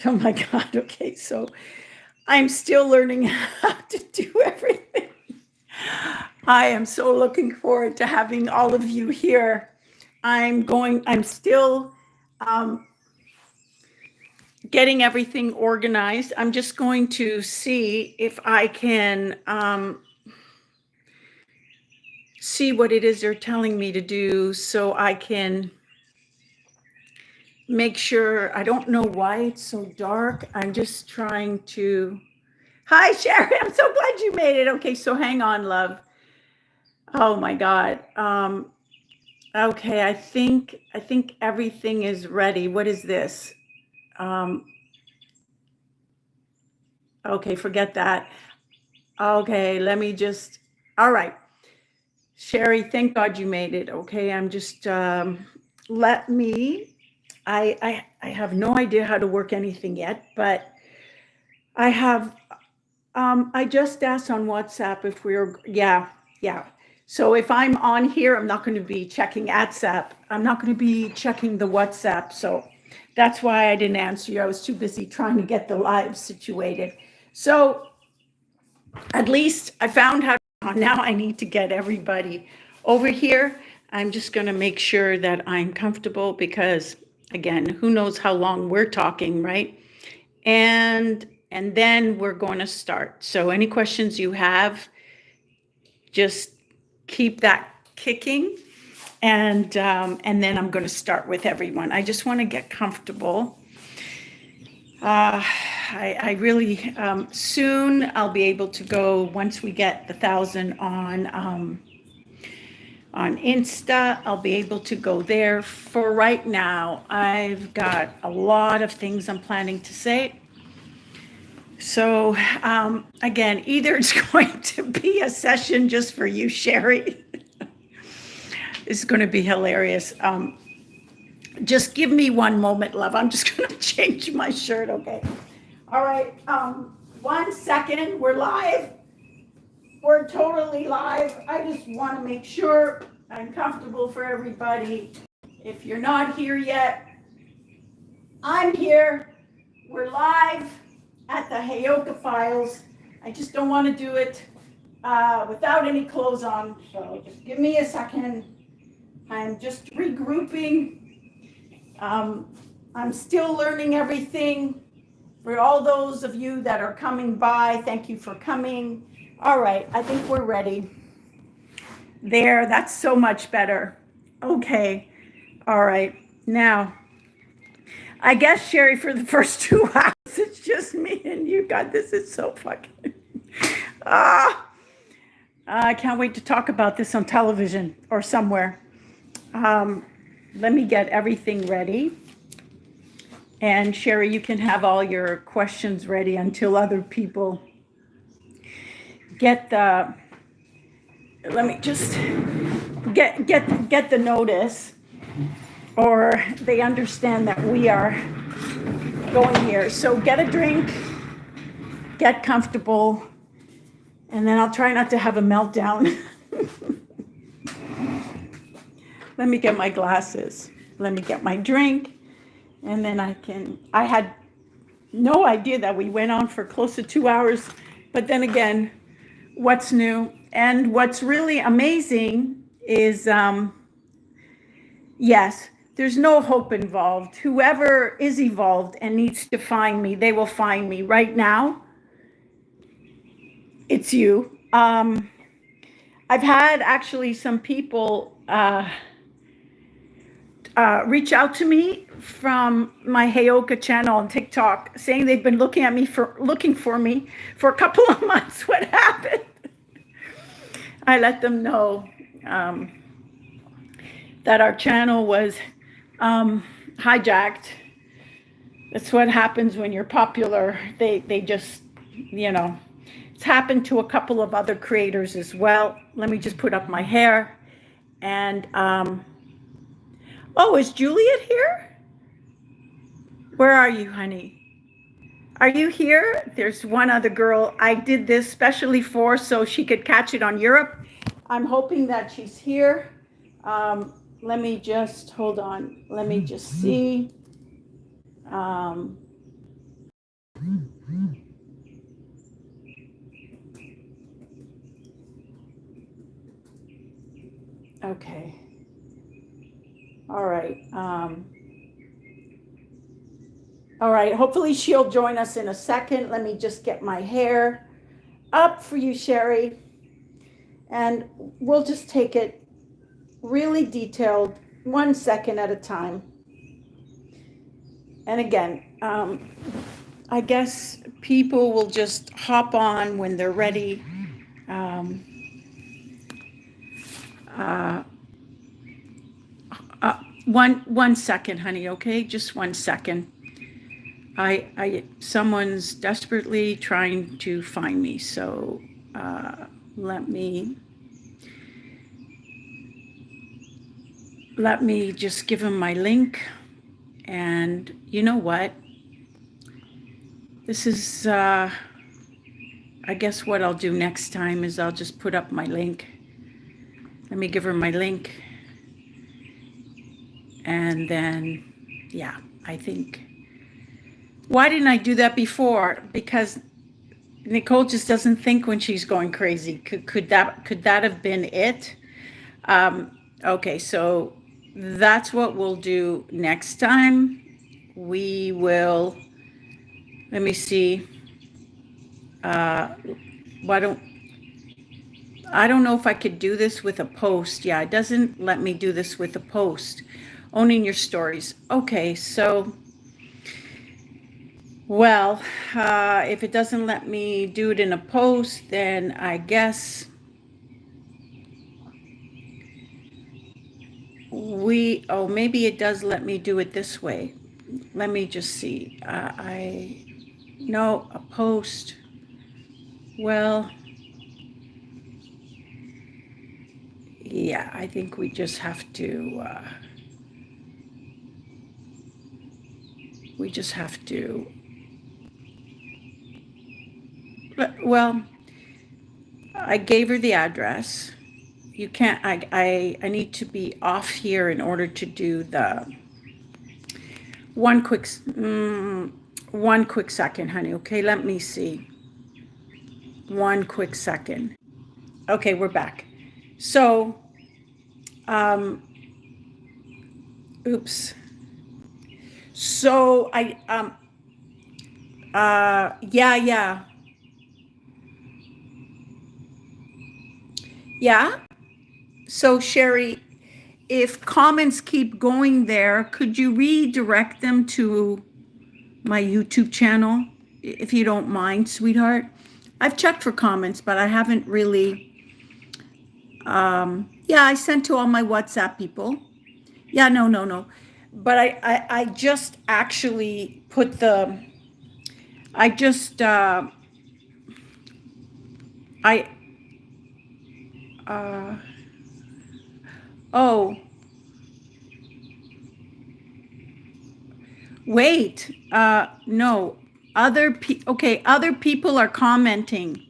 Oh my God. Okay. So I'm still learning how to do everything. I am so looking forward to having all of you here. I'm still um, getting everything organized. I'm just going to see if I can see what it is they're telling me to do so I can make sure. I don't know why it's so dark. I'm just trying to. Hi, Sherry. I'm so glad you made it. Okay, so hang on, love. Oh my God. Okay, I think everything is ready. What is this? Um, okay, forget that. Okay, let me just. All right, Sherry. Thank God you made it. Okay, I'm just. Let me. I have no idea how to work anything yet, but I have. I just asked on WhatsApp if we're. Yeah. So if I'm on here, I'm not going to be checking WhatsApp. I'm not going to be checking the WhatsApp. So that's why I didn't answer you. I was too busy trying to get the live situated. So at least I found how. Now I need to get everybody over here. I'm just going to make sure that I'm comfortable because, again, who knows how long we're talking, right? And then we're going to start. So any questions you have, just keep that kicking. And then I'm going to start with everyone. I just want to get comfortable. I really soon I'll be able to go once we get the 1,000 on Insta. I'll be able to go there. For right now, I've got a lot of things I'm planning to say. So again, either it's going to be a session just for you, Sherry. It's going to be hilarious. Just give me one moment, love. I'm just going to change my shirt, okay? All right. 1 second. We're live. We're totally live. I just want to make sure I'm comfortable for everybody. If you're not here yet, I'm here. We're live at the Heyoka Files. I just don't want to do it without any clothes on. So just give me a second. I'm just regrouping. I'm still learning everything. For all those of you that are coming by, thank you for coming. All right, I think we're ready. There, that's so much better. Okay, all right. Now, I guess, Sherry, for the first 2 hours, it's just me and you. God, this is so fucking. I can't wait to talk about this on television or somewhere. Let me get everything ready. And Sherry, you can have all your questions ready until other people get the. Let me just get the notice, or they understand that we are going here. So get a drink, get comfortable, and then I'll try not to have a meltdown. Let me get my glasses. Let me get my drink. And then I had no idea that we went on for close to 2 hours. But then again, what's new? And what's really amazing is, yes, there's no hope involved. Whoever is evolved and needs to find me, they will find me. Right now, it's you. I've had actually some people reach out to me from my Heyoka channel on TikTok saying they've been looking for me for a couple of months. What happened? I let them know that our channel was hijacked. That's what happens when you're popular. They just, it's happened to a couple of other creators as well. Let me just put up my hair. And oh, is Juliet here? Where are you, honey? Are you here? There's one other girl I did this specially for so she could catch it on Europe. I'm hoping that she's here. Let me just, hold on. Let me just see. Okay. All right. All right. Hopefully she'll join us in a second. Let me just get my hair up for you, Sherry. And we'll just take it really detailed, 1 second at a time. And again, I guess people will just hop on when they're ready. One second, honey. Okay, just 1 second. Someone's desperately trying to find me, so let me just give him my link. And you know what? This is, I guess what I'll do next time is I'll just put up my link. Let me give her my link. And then, yeah, I think, why didn't I do that before? Because Nicole just doesn't think when she's going crazy. Could that have been it? Okay, so that's what we'll do next time. We will, let me see. I don't know if I could do this with a post. Yeah, it doesn't let me do this with a post. Owning your stories. Okay, so, well, if it doesn't let me do it in a post, then I guess maybe it does let me do it this way. Let me just see. No, a post. Well, yeah, I think we just have to, well, I gave her the address. You can't, I need to be off here in order to do the one quick second, honey. Okay, let me see. 1 quick second. Okay, we're back. So, oops. So yeah. So Sherry, if comments keep going there, could you redirect them to my YouTube channel, if you don't mind, sweetheart? I've checked for comments, but I haven't really. Yeah, I sent to all my WhatsApp people. Yeah, no. But I just actually put the, oh, wait, no, other people are commenting.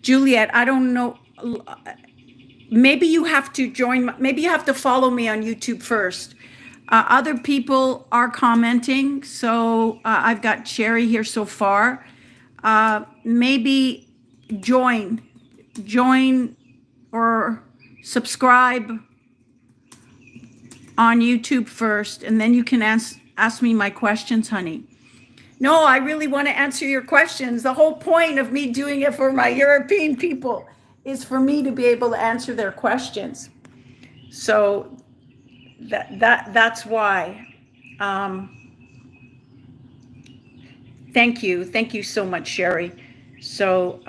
Juliet, I don't know. Maybe you have to maybe you have to follow me on YouTube first. Other people are commenting. So I've got Sherry here so far. Maybe join or subscribe on YouTube first, and then you can ask me my questions, honey. No, I really want to answer your questions. The whole point of me doing it for my European people is for me to be able to answer their questions. So that's why. Thank you so much, Sherry. So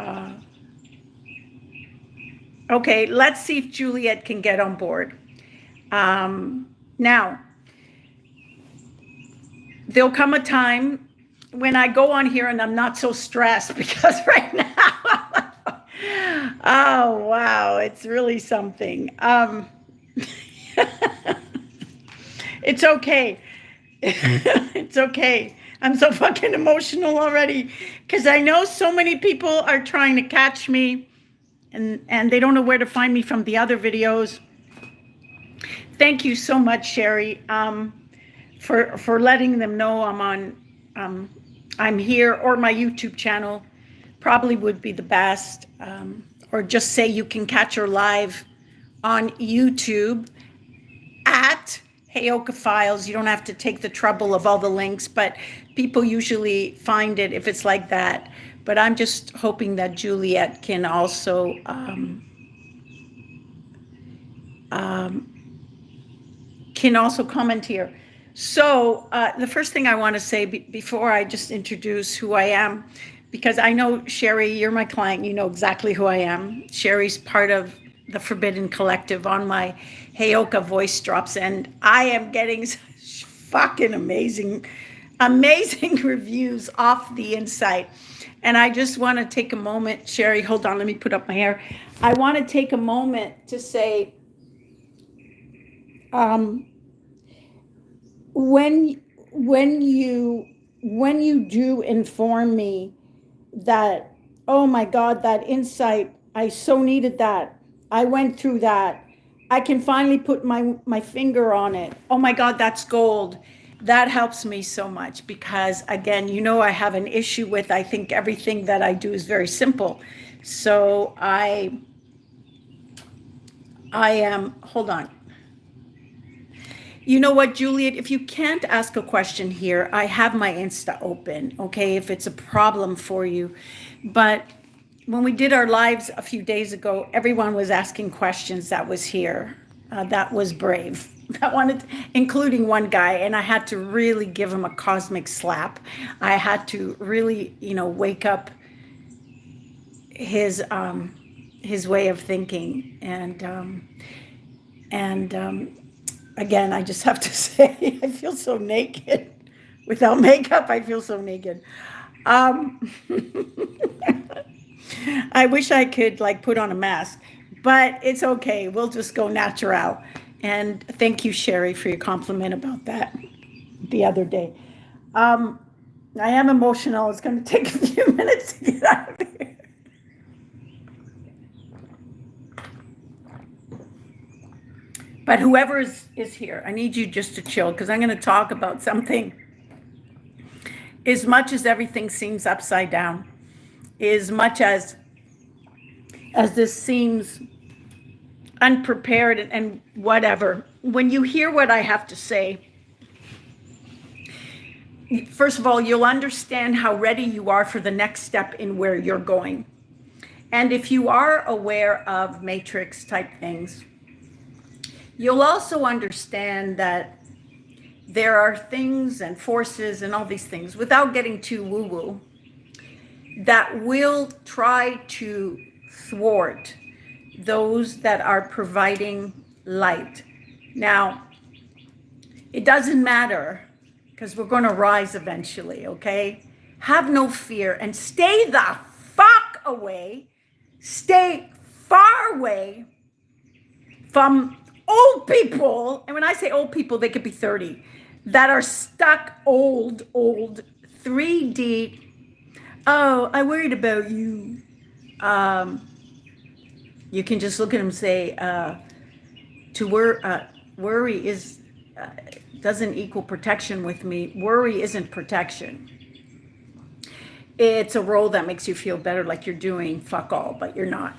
okay, let's see if Juliet can get on board. Now, there'll come a time when I go on here and I'm not so stressed, because right now, oh wow, it's really something. It's okay. It's okay. I'm so fucking emotional already, because I know so many people are trying to catch me, and they don't know where to find me from the other videos. Thank you so much, Sherry, for letting them know I'm on, I'm here, or my YouTube channel probably would be the best, or just say you can catch her live on YouTube at Heyoka Files. You don't have to take the trouble of all the links, but people usually find it if it's like that. But I'm just hoping that Juliet can also comment here. So the first thing I want to say before I just introduce who I am, because I know, Sherry, you're my client, you know exactly who I am. Sherry's part of the Forbidden Collective on my Heyoka voice drops, and I am getting such fucking amazing reviews off the Insight. And I just want to take a moment, Sherry, hold on, let me put up my hair. I want to take a moment to say, when you do inform me that, oh my God, that Insight, I so needed that, I went through that, I can finally put my finger on it, oh my God, that's gold. That helps me so much, because again, you know, I have an issue with, I think everything that I do is very simple. So I am, hold on. You know what, Juliet, if you can't ask a question here, I have my Insta open, okay, if it's a problem for you. But when we did our lives a few days ago, everyone was asking questions that was here. That was brave. That wanted, including one guy, and I had to really give him a cosmic slap. I had to really, you know, wake up his way of thinking. And again, I just have to say, I feel so naked. Without makeup, I feel so naked. I wish I could like put on a mask, but it's okay. We'll just go natural. And thank you, Sherry, for your compliment about that the other day. I am emotional. It's going to take a few minutes to get out of here. But whoever is here, I need you just to chill, because I'm going to talk about something. As much as everything seems upside down, as much as this seems unprepared and whatever, when you hear what I have to say, first of all, you'll understand how ready you are for the next step in where you're going. And if you are aware of matrix type things, you'll also understand that there are things and forces and all these things, without getting too woo-woo, that will try to thwart those that are providing light. Now, it doesn't matter, because we're going to rise eventually, okay? Have no fear and stay the fuck away. Stay far away from old people. And when I say old people, they could be 30, that are stuck old 3D. Oh, I worried about you. You can just look at them and say, worry is doesn't equal protection with me. Worry isn't protection. It's a role that makes you feel better, like you're doing fuck all, but you're not.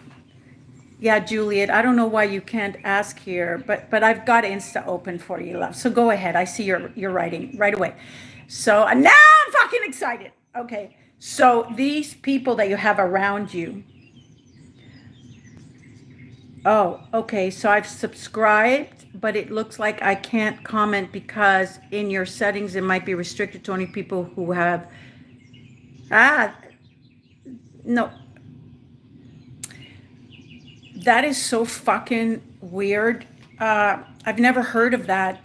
Yeah, Juliet, I don't know why you can't ask here, but I've got Insta open for you, love. So go ahead. I see you're writing right away. So now I'm fucking excited. Okay. So these people that you have around you. Oh, okay. So I've subscribed, but it looks like I can't comment because in your settings, it might be restricted to only people who have, no. That is so fucking weird. I've never heard of that.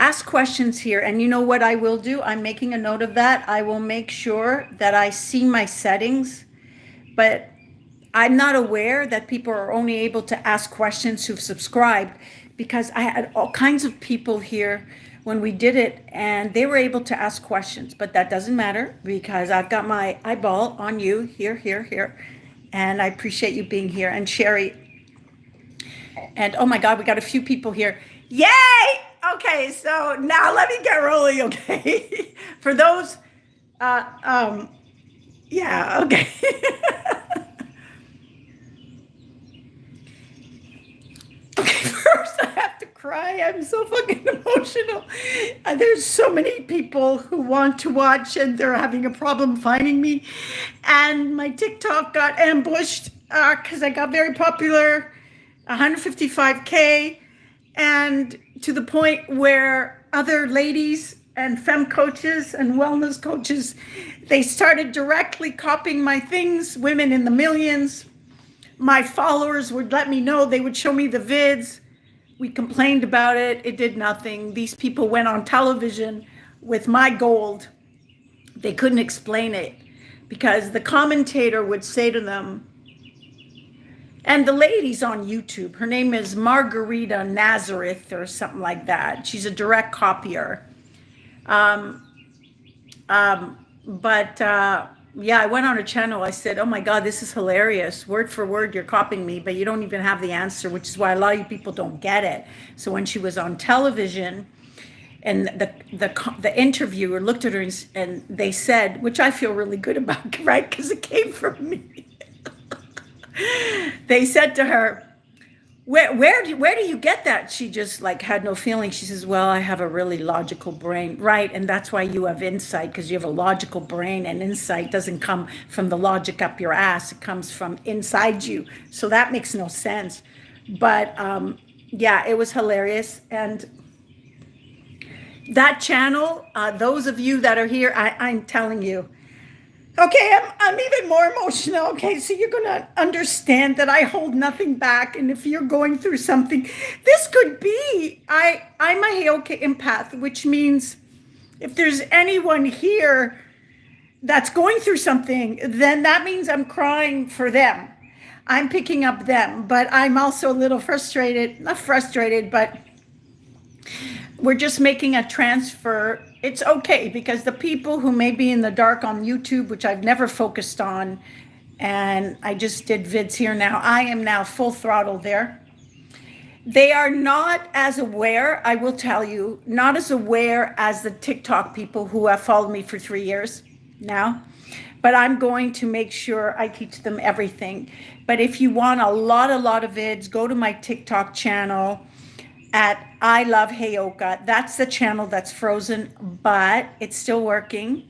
Ask questions here. And you know what I will do? I'm making a note of that. I will make sure that I see my settings, but I'm not aware that people are only able to ask questions who've subscribed, because I had all kinds of people here when we did it and they were able to ask questions, but that doesn't matter because I've got my eyeball on you here. And I appreciate you being here. And Sherry, and oh my God, we got a few people here. Yay! Okay, so now let me get rolling, okay? For those, yeah, okay. cry. I'm so fucking emotional. There's so many people who want to watch and they're having a problem finding me. And my TikTok got ambushed because I got very popular, 155K, and to the point where other ladies and femme coaches and wellness coaches, they started directly copying my things, women in the millions. My followers would let me know, they would show me the vids. We complained about it. It did nothing. These people went on television with my gold. They couldn't explain it because the commentator would say to them, and the lady's on YouTube. Her name is Margarita Nazareth or something like that. She's a direct copier. Yeah, I went on her channel. I said, oh my God, this is hilarious. Word for word, you're copying me, but you don't even have the answer, which is why a lot of you people don't get it. So when she was on television and the interviewer looked at her and they said, which I feel really good about, right? Because it came from me. They said to her, where do you get that? She just like had no feeling. She says, well, I have a really logical brain, right? And that's why you have insight, because you have a logical brain, and insight doesn't come from the logic up your ass. It comes from inside you. So that makes no sense. But yeah, it was hilarious. And that channel, those of you that are here, I'm telling you, okay, I'm even more emotional. Okay, so you're going to understand that I hold nothing back. And if you're going through something, this could be, I'm a Heyoka empath, which means if there's anyone here that's going through something, then that means I'm crying for them. I'm picking up them, but I'm also a little frustrated, not frustrated, but we're just making a transfer. It's okay, because the people who may be in the dark on YouTube, which I've never focused on, and I just did vids here now, I am now full throttle there. They are not as aware, I will tell you, not as aware as the TikTok people who have followed me for 3 years now, but I'm going to make sure I teach them everything. But if you want a lot of vids, go to my TikTok channel at I Love Heyoka. That's the channel that's frozen, but it's still working.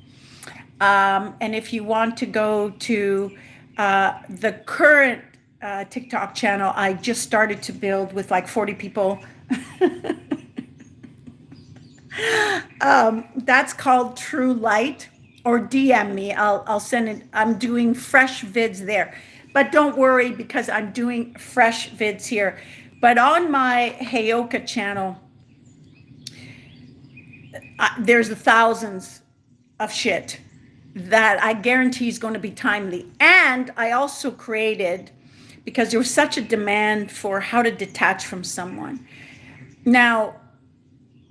And if you want to go to the current TikTok channel I just started to build with like 40 people, that's called True Light, or DM me. I'll send it. I'm doing fresh vids there, but don't worry, because I'm doing fresh vids here. But on my Heyoka channel, there's thousands of shit that I guarantee is going to be timely. And I also created, because there was such a demand for how to detach from someone. Now,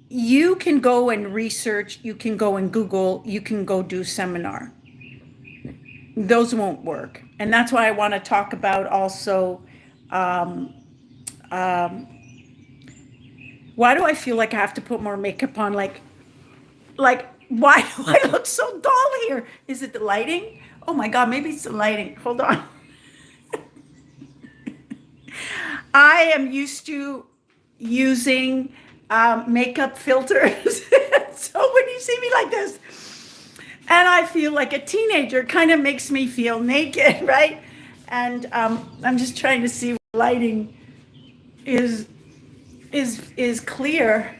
you can go and research, you can go and Google, you can go do seminar. Those won't work. And that's why I want to talk about also, why do I feel like I have to put more makeup on? Like, why do I look so dull here? Is it the lighting? Oh my God, maybe it's the lighting. Hold on. I am used to using makeup filters. So when you see me like this, and I feel like a teenager, it kind of makes me feel naked, right? And I'm just trying to see what lighting is clear.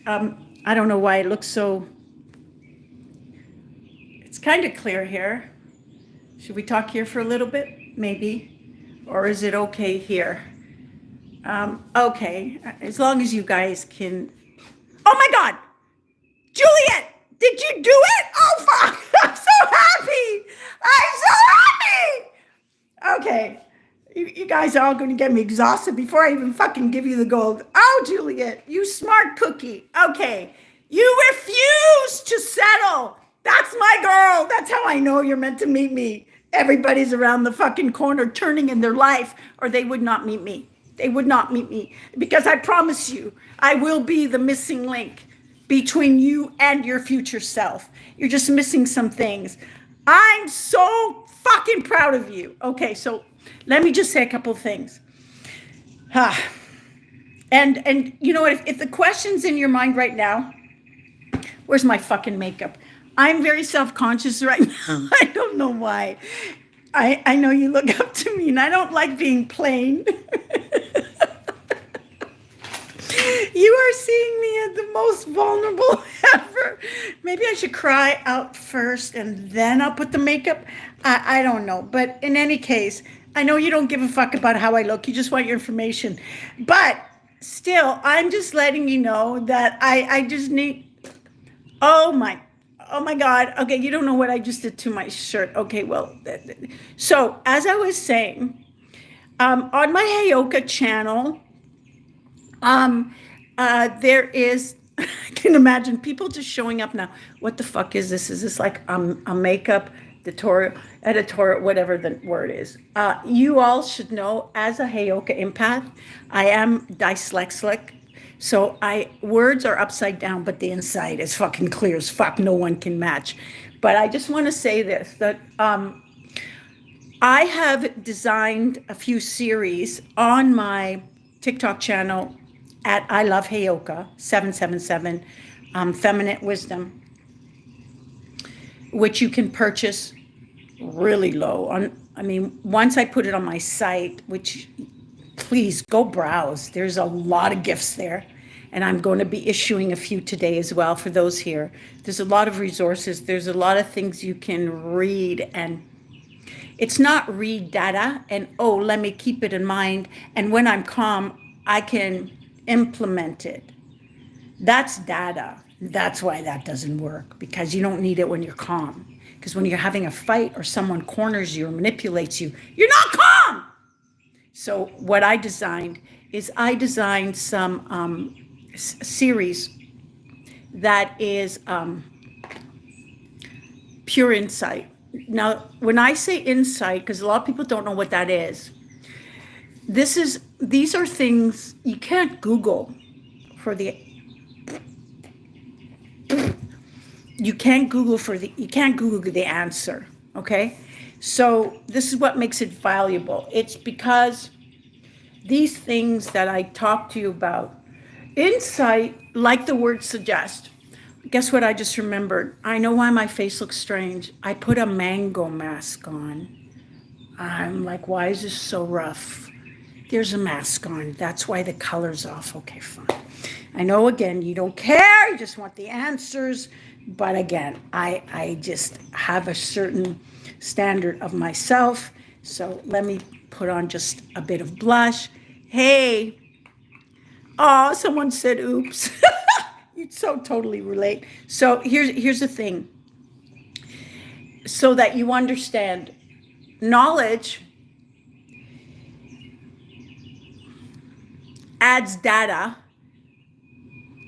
I don't know why it looks so, it's kind of clear here. Should we talk here for a little bit? Maybe. Or is it okay here? Okay, as long as you guys can. Oh my God, Juliet, did you do it? Oh fuck, I'm so happy. Okay, you guys are all going to get me exhausted before I even fucking give you the gold. Oh, Juliet, you smart cookie. Okay, you refuse to settle. That's my girl. That's how I know you're meant to meet me. Everybody's around the fucking corner turning in their life, or they would not meet me. They would not meet me, because I promise you, I will be the missing link between you and your future self. You're just missing some things. I'm so fucking proud of you. Okay, so let me just say a couple of things. And you know what? If the question's in your mind right now, where's my fucking makeup? I'm very self-conscious right now. I don't know why. I know you look up to me, and I don't like being plain. You are seeing me as the most vulnerable ever. Maybe I should cry out first and then I'll put the makeup. I don't know. But in any case, I know you don't give a fuck about how I look. You just want your information. But still, I'm just letting you know that I just need. Oh my God. Okay, you don't know what I just did to my shirt. Okay, well, so as I was saying, on my Heyoka channel, there is, I can imagine people just showing up now. What the fuck is this? Is this like a makeup editorial, whatever the word is? You all should know, as a Heyoka empath, I am dyslexic. So words are upside down, but the inside is fucking clear as fuck. No one can match. But I just want to say this, that I have designed a few series on my TikTok channel at I Love Heyoka 777, Feminine Wisdom, which you can purchase really low. Once I put it on my site, which please go browse. There's a lot of gifts there. And I'm going to be issuing a few today as well for those here. There's a lot of resources. There's a lot of things you can read, and it's not read data and, oh, let me keep it in mind. And when I'm calm, I can implement it. That's data. That's why that doesn't work, because you don't need it when you're calm. Because when you're having a fight or someone corners you or manipulates you, you're not calm. So what I designed is some series that is pure insight. Now, when I say insight, because a lot of people don't know what that is, these are things you can't Google for the. You can't Google the answer. Okay, so this is what makes it valuable. It's because these things that I talk to you about, insight, like the word suggests. Guess what I just remembered? I know why my face looks strange. I put a mango mask on. I'm like, why is this so rough? There's a mask on. That's why the color's off. Okay, fine. I know, again, you don't care. You just want the answers. But again, I just have a certain standard of myself. So let me put on just a bit of blush. Hey. Oh, someone said, oops. You'd so totally relate. So here's the thing. So that you understand, knowledge adds data,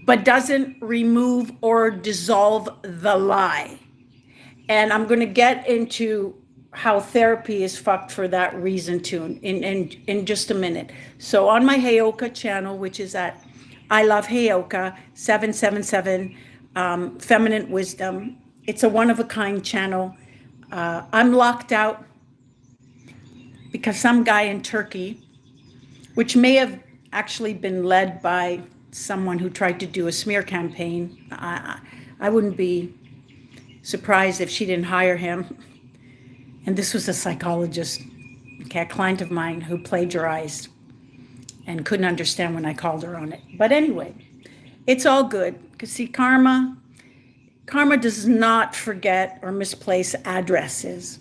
but doesn't remove or dissolve the lie. And I'm going to get into how therapy is fucked for that reason too in just a minute. So on my Heyoka channel, which is at I Love Heyoka 777, Feminine Wisdom, it's a one-of-a-kind channel. I'm locked out because some guy in Turkey, which may have actually been led by someone who tried to do a smear campaign. I wouldn't be surprised if she didn't hire him. And this was a psychologist, okay, a client of mine who plagiarized and couldn't understand when I called her on it. But anyway, it's all good. Because see, karma does not forget or misplace addresses.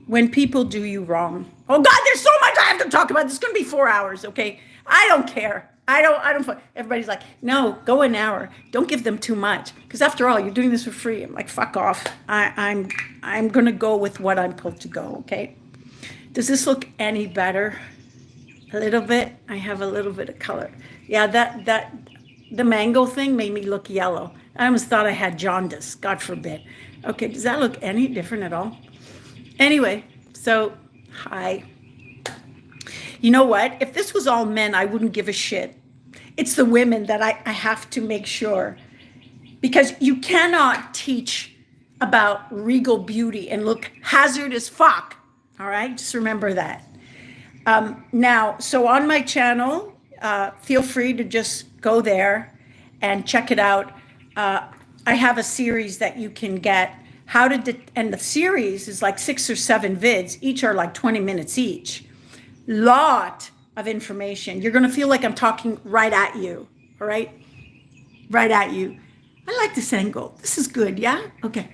When people do you wrong, oh God, there's so much I have to talk about. This is going to be 4 hours, okay? I don't care. I don't. Everybody's like, no, go an hour. Don't give them too much, because after all, you're doing this for free. I'm like, fuck off. I'm gonna go with what I'm told to go. Okay. Does this look any better? A little bit. I have a little bit of color. Yeah, that the mango thing made me look yellow. I almost thought I had jaundice. God forbid. Okay. Does that look any different at all? Anyway, so hi. You know what? If this was all men, I wouldn't give a shit. It's the women that I have to make sure. Because you cannot teach about regal beauty and look hazard as fuck. All right? Just remember that. Now, so on my channel, feel free to just go there and check it out. I have a series that you can get and the series is like 6 or 7 vids. Each are like 20 minutes each. Lot of information. You're going to feel like I'm talking right at you. All right. Right at you. I like this angle. This is good. Yeah. Okay.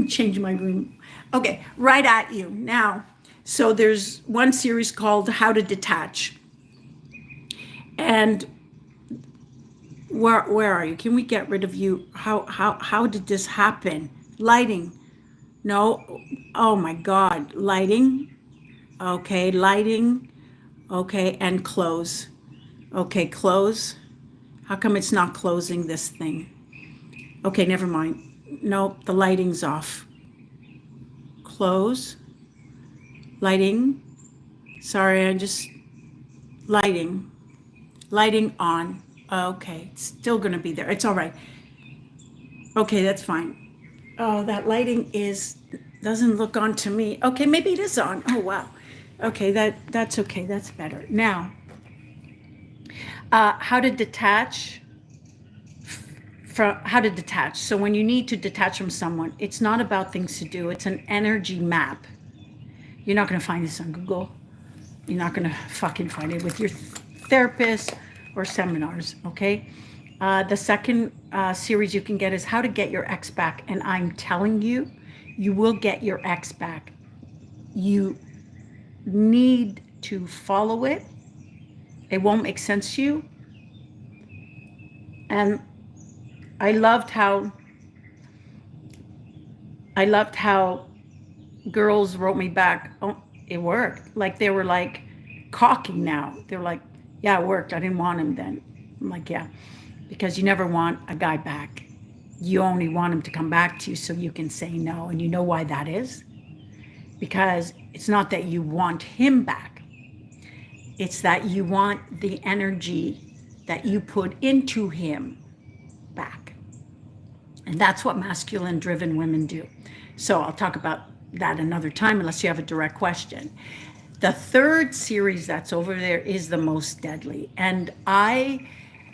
Change my room. Okay. Right at you now. So there's one series called How to Detach. And where are you? Can we get rid of you? How did this happen? Lighting. No. Oh my God. Lighting. Okay. Lighting. Okay. And close. Okay. Close. How come it's not closing this thing? Okay. Never mind. Nope. The lighting's off. Close. Lighting. Sorry. I'm just lighting. Lighting on. Okay, it's still going to be there. It's all right. Okay, that's fine. Oh, that lighting doesn't look on to me. Okay, maybe it is on. Oh, wow. Okay, that's okay. That's better. Now, how to detach. How to detach. So when you need to detach from someone, it's not about things to do. It's an energy map. You're not going to find this on Google. You're not going to fucking find it with your therapist or seminars, okay? The second series you can get is How to Get Your Ex Back. And I'm telling you, you will get your ex back. You need to follow it. It won't make sense to you. And I loved how girls wrote me back. Oh, it worked. Like they were like cocky now. They're like, yeah, it worked. I didn't want him then. I'm like, yeah, because you never want a guy back. You only want him to come back to you so you can say no. And you know why that is? Because it's not that you want him back. It's that you want the energy that you put into him back. And that's what masculine driven women do. So I'll talk about that another time unless you have a direct question. The third series that's over there is the most deadly. And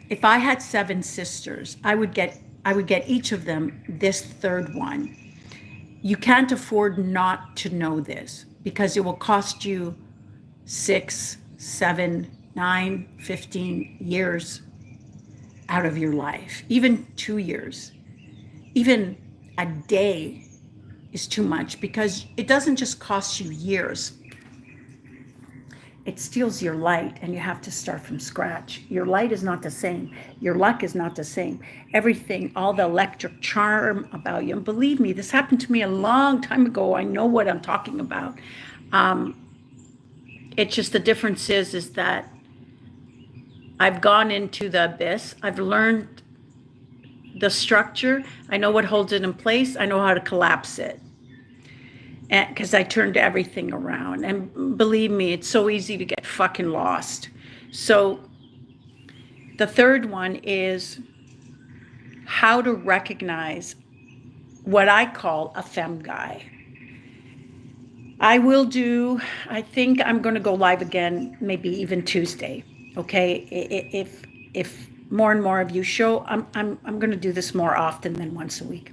if I had 7 sisters, I would get each of them this third one. You can't afford not to know this because it will cost you 6, 7, 9, 15 years out of your life, even 2 years. Even a day is too much because it doesn't just cost you years. It steals your light and you have to start from scratch. Your light is not the same. Your luck is not the same. Everything, all the electric charm about you. And believe me, this happened to me a long time ago. I know what I'm talking about. It's just the difference is that I've gone into the abyss. I've learned the structure. I know what holds it in place. I know how to collapse it. Because I turned everything around. And believe me, it's so easy to get fucking lost. So the third one is how to recognize what I call a femme guy. I think I'm going to go live again, maybe even Tuesday. Okay. If more and more of you show, I'm going to do this more often than once a week.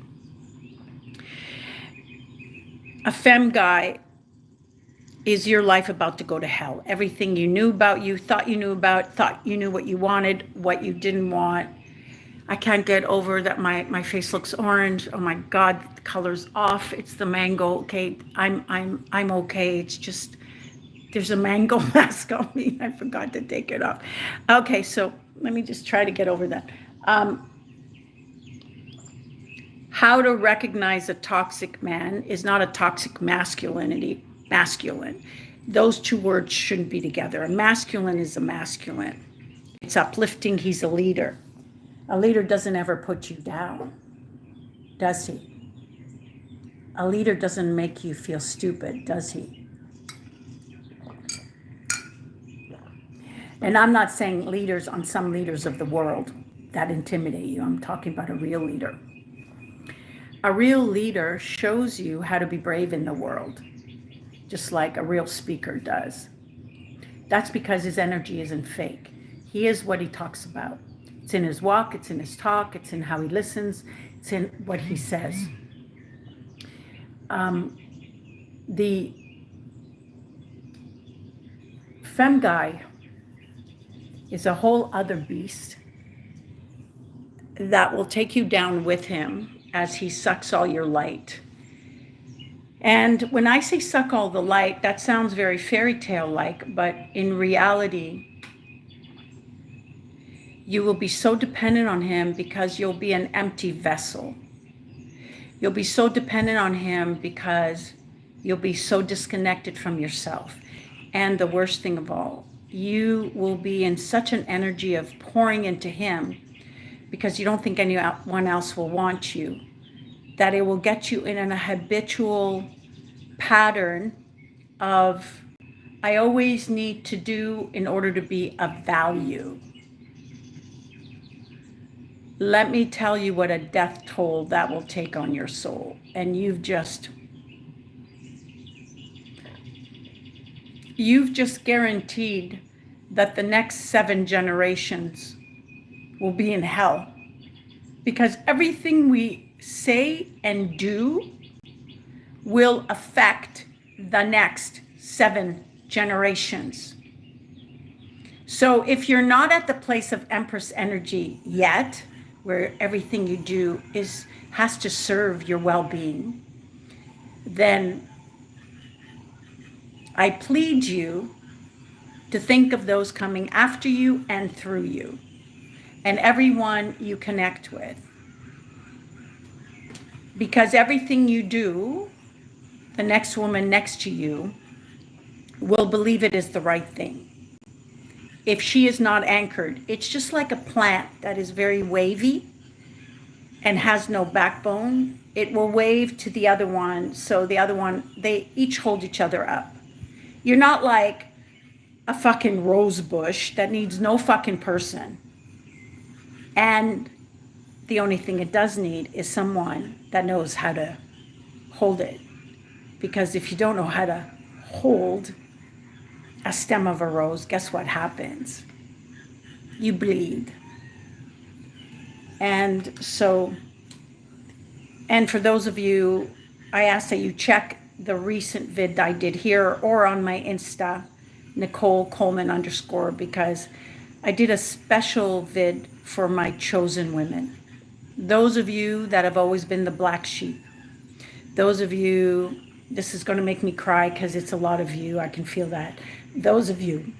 A femme guy is your life about to go to hell. Everything you knew about, you thought you knew about, thought you knew what you wanted, what you didn't want. I can't get over that my face looks orange. Oh my God, the color's off. It's the mango. Okay, I'm okay. It's just there's a mango mask on me. I forgot to take it off. Okay, so let me just try to get over that. How to recognize a toxic man is not a toxic masculinity. Masculine. Those two words shouldn't be together. A masculine is a masculine. It's uplifting. He's a leader. A leader doesn't ever put you down, does he? A leader doesn't make you feel stupid, does he? And I'm not saying leaders on some leaders of the world that intimidate you. I'm talking about a real leader. A real leader shows you how to be brave in the world. just like a real speaker does. That's because his energy isn't fake. He is what he talks about. It's in his walk, it's in his talk, it's in how he listens, it's in what he says. The femme guy is a whole other beast that will take you down with him as he sucks all your light. And when I say suck all the light, that sounds very fairy tale like, but in reality, you will be so dependent on him because you'll be an empty vessel. You'll be so dependent on him because you'll be so disconnected from yourself. And the worst thing of all, you will be in such an energy of pouring into him because you don't think anyone else will want you, that it will get you in a habitual pattern of, I always need to do in order to be of value. Let me tell you what a death toll that will take on your soul. And you've just guaranteed that the next 7 generations will be in hell. Because everything we say and do will affect the next 7 generations. So if you're not at the place of Empress energy yet, where everything you do has to serve your well-being, then I plead you to think of those coming after you and through you, and everyone you connect with. Because everything you do, the next woman next to you will believe it is the right thing. If she is not anchored, it's just like a plant that is very wavy and has no backbone. It will wave to the other one, so the other one, they each hold each other up. You're not like a fucking rose bush that needs no fucking person. And the only thing it does need is someone that knows how to hold it. Because if you don't know how to hold a stem of a rose, guess what happens? You bleed. And so, and for those of you, I ask that you check the recent vid I did here or on my Insta, Nicole Coleman _ because I did a special vid for my chosen women. Those of you that have always been the black sheep, those of you, this is going to make me cry because it's a lot of you, I can feel that. Those of you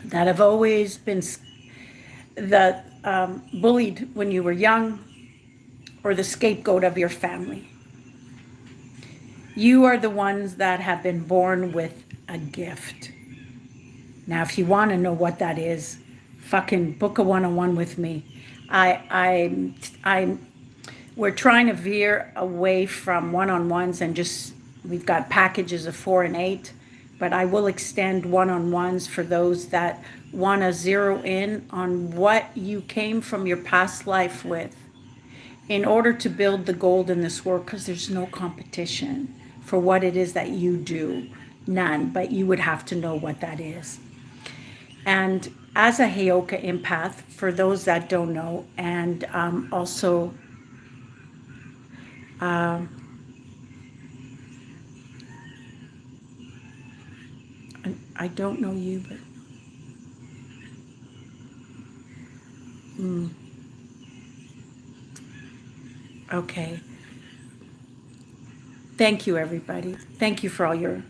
that have always been bullied when you were young, or the scapegoat of your family, you are the ones that have been born with a gift. Now, if you want to know what that is, fucking book a one-on-one with me. We're trying to veer away from one-on-ones and just, we've got packages of 4 and 8, but I will extend one-on-ones for those that want to zero in on what you came from your past life with in order to build the gold in this world, because there's no competition for what it is that you do. None, but you would have to know what that is. And as a Heyoka empath, for those that don't know, and also I don't know you, but okay. Thank you, everybody. Thank you for all your...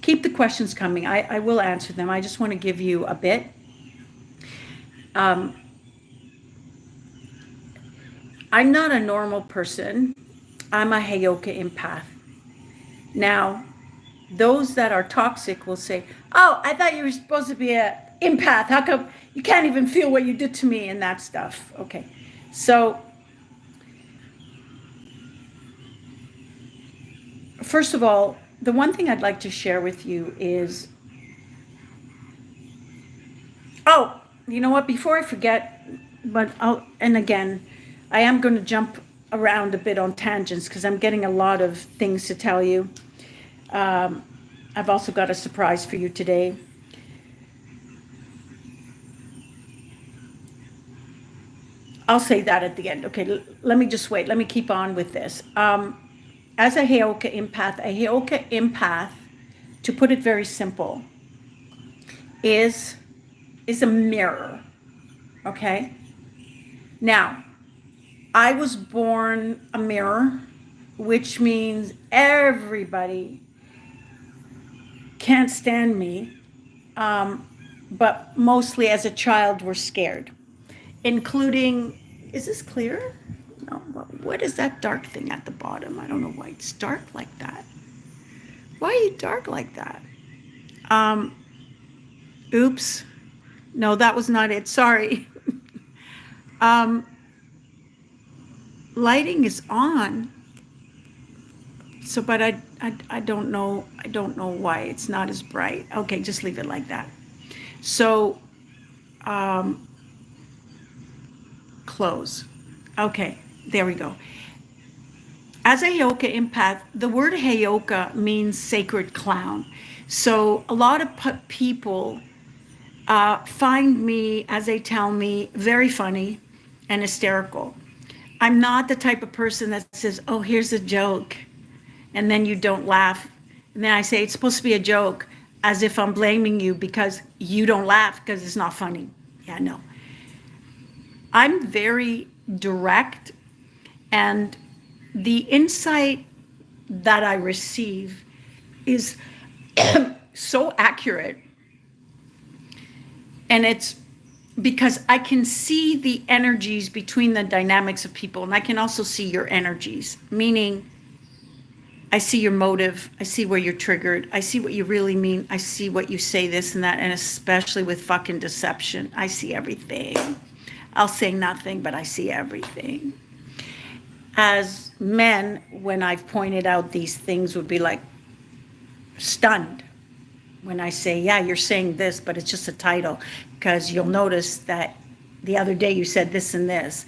Keep the questions coming. I will answer them. I just want to give you a bit. I'm not a normal person. I'm a Heyoka empath. Now, those that are toxic will say, oh, I thought you were supposed to be an empath. How come you can't even feel what you did to me and that stuff? Okay. So, first of all, the one thing I'd like to share with you is, oh, you know what, before I forget, and again, I am going to jump around a bit on tangents because I'm getting a lot of things to tell you. I've also got a surprise for you today. I'll say that at the end. Okay, let me just wait. Let me keep on with this. As a Heyoka empath, to put it very simple, is a mirror. Okay. Now, I was born a mirror, which means everybody can't stand me, but mostly as a child were scared, including, is this clear? No, what is that dark thing at the bottom? I don't know why it's dark like that. Why are you dark like that? Oops. No, that was not it. Sorry. um, Lighting is on. So, but I don't know. I don't know why it's not as bright. Okay, just leave it like that. So, close. Okay, there we go. As a Heyoka empath, the word Heyoka means sacred clown. So a lot of people find me, as they tell me, very funny and hysterical. I'm not the type of person that says, oh, here's a joke, and then you don't laugh. And then I say, it's supposed to be a joke, as if I'm blaming you because you don't laugh because it's not funny. Yeah, no. I'm very direct, and the insight that I receive is so accurate. And it's because I can see the energies between the dynamics of people, and I can also see your energies, meaning I see your motive, I see where you're triggered, I see what you really mean, I see what you say, this and that, and especially with fucking deception, I see everything. I'll say nothing, but I see everything. As men, when I've pointed out these things, would be like stunned when I say, yeah, you're saying this, but it's just a title, because you'll notice that the other day you said this and this,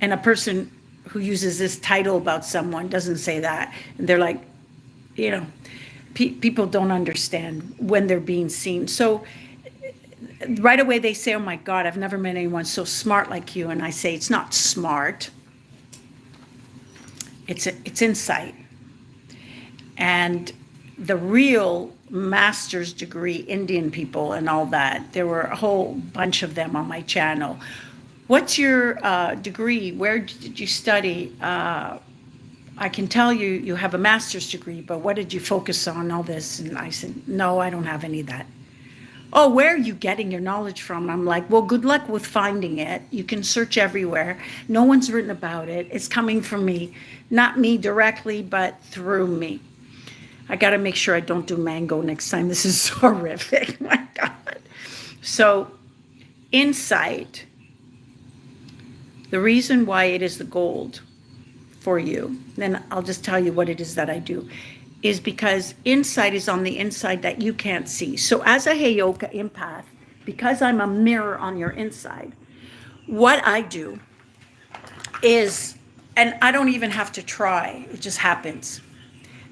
and a person who uses this title about someone doesn't say that, and they're like, you know, people don't understand when they're being seen. So right away they say, oh my God, I've never met anyone so smart like you. And I say, it's not smart, it's insight. And the real master's degree Indian people and all that, there were a whole bunch of them on my channel. What's your degree? Where did you study? I can tell you have a master's degree, but what did you focus on, all this? And I said, no, I don't have any of that. Oh, where are you getting your knowledge from? I'm like, well, good luck with finding it. You can search everywhere. No one's written about it. It's coming from me, not me directly, but through me. I got to make sure I don't do mango next time. This is horrific. My God. So, insight, the reason why it is the gold for you, then I'll just tell you what it is that I do, is because insight is on the inside that you can't see. So as a Heyoka empath, because I'm a mirror on your inside, what I do is, and I don't even have to try, it just happens.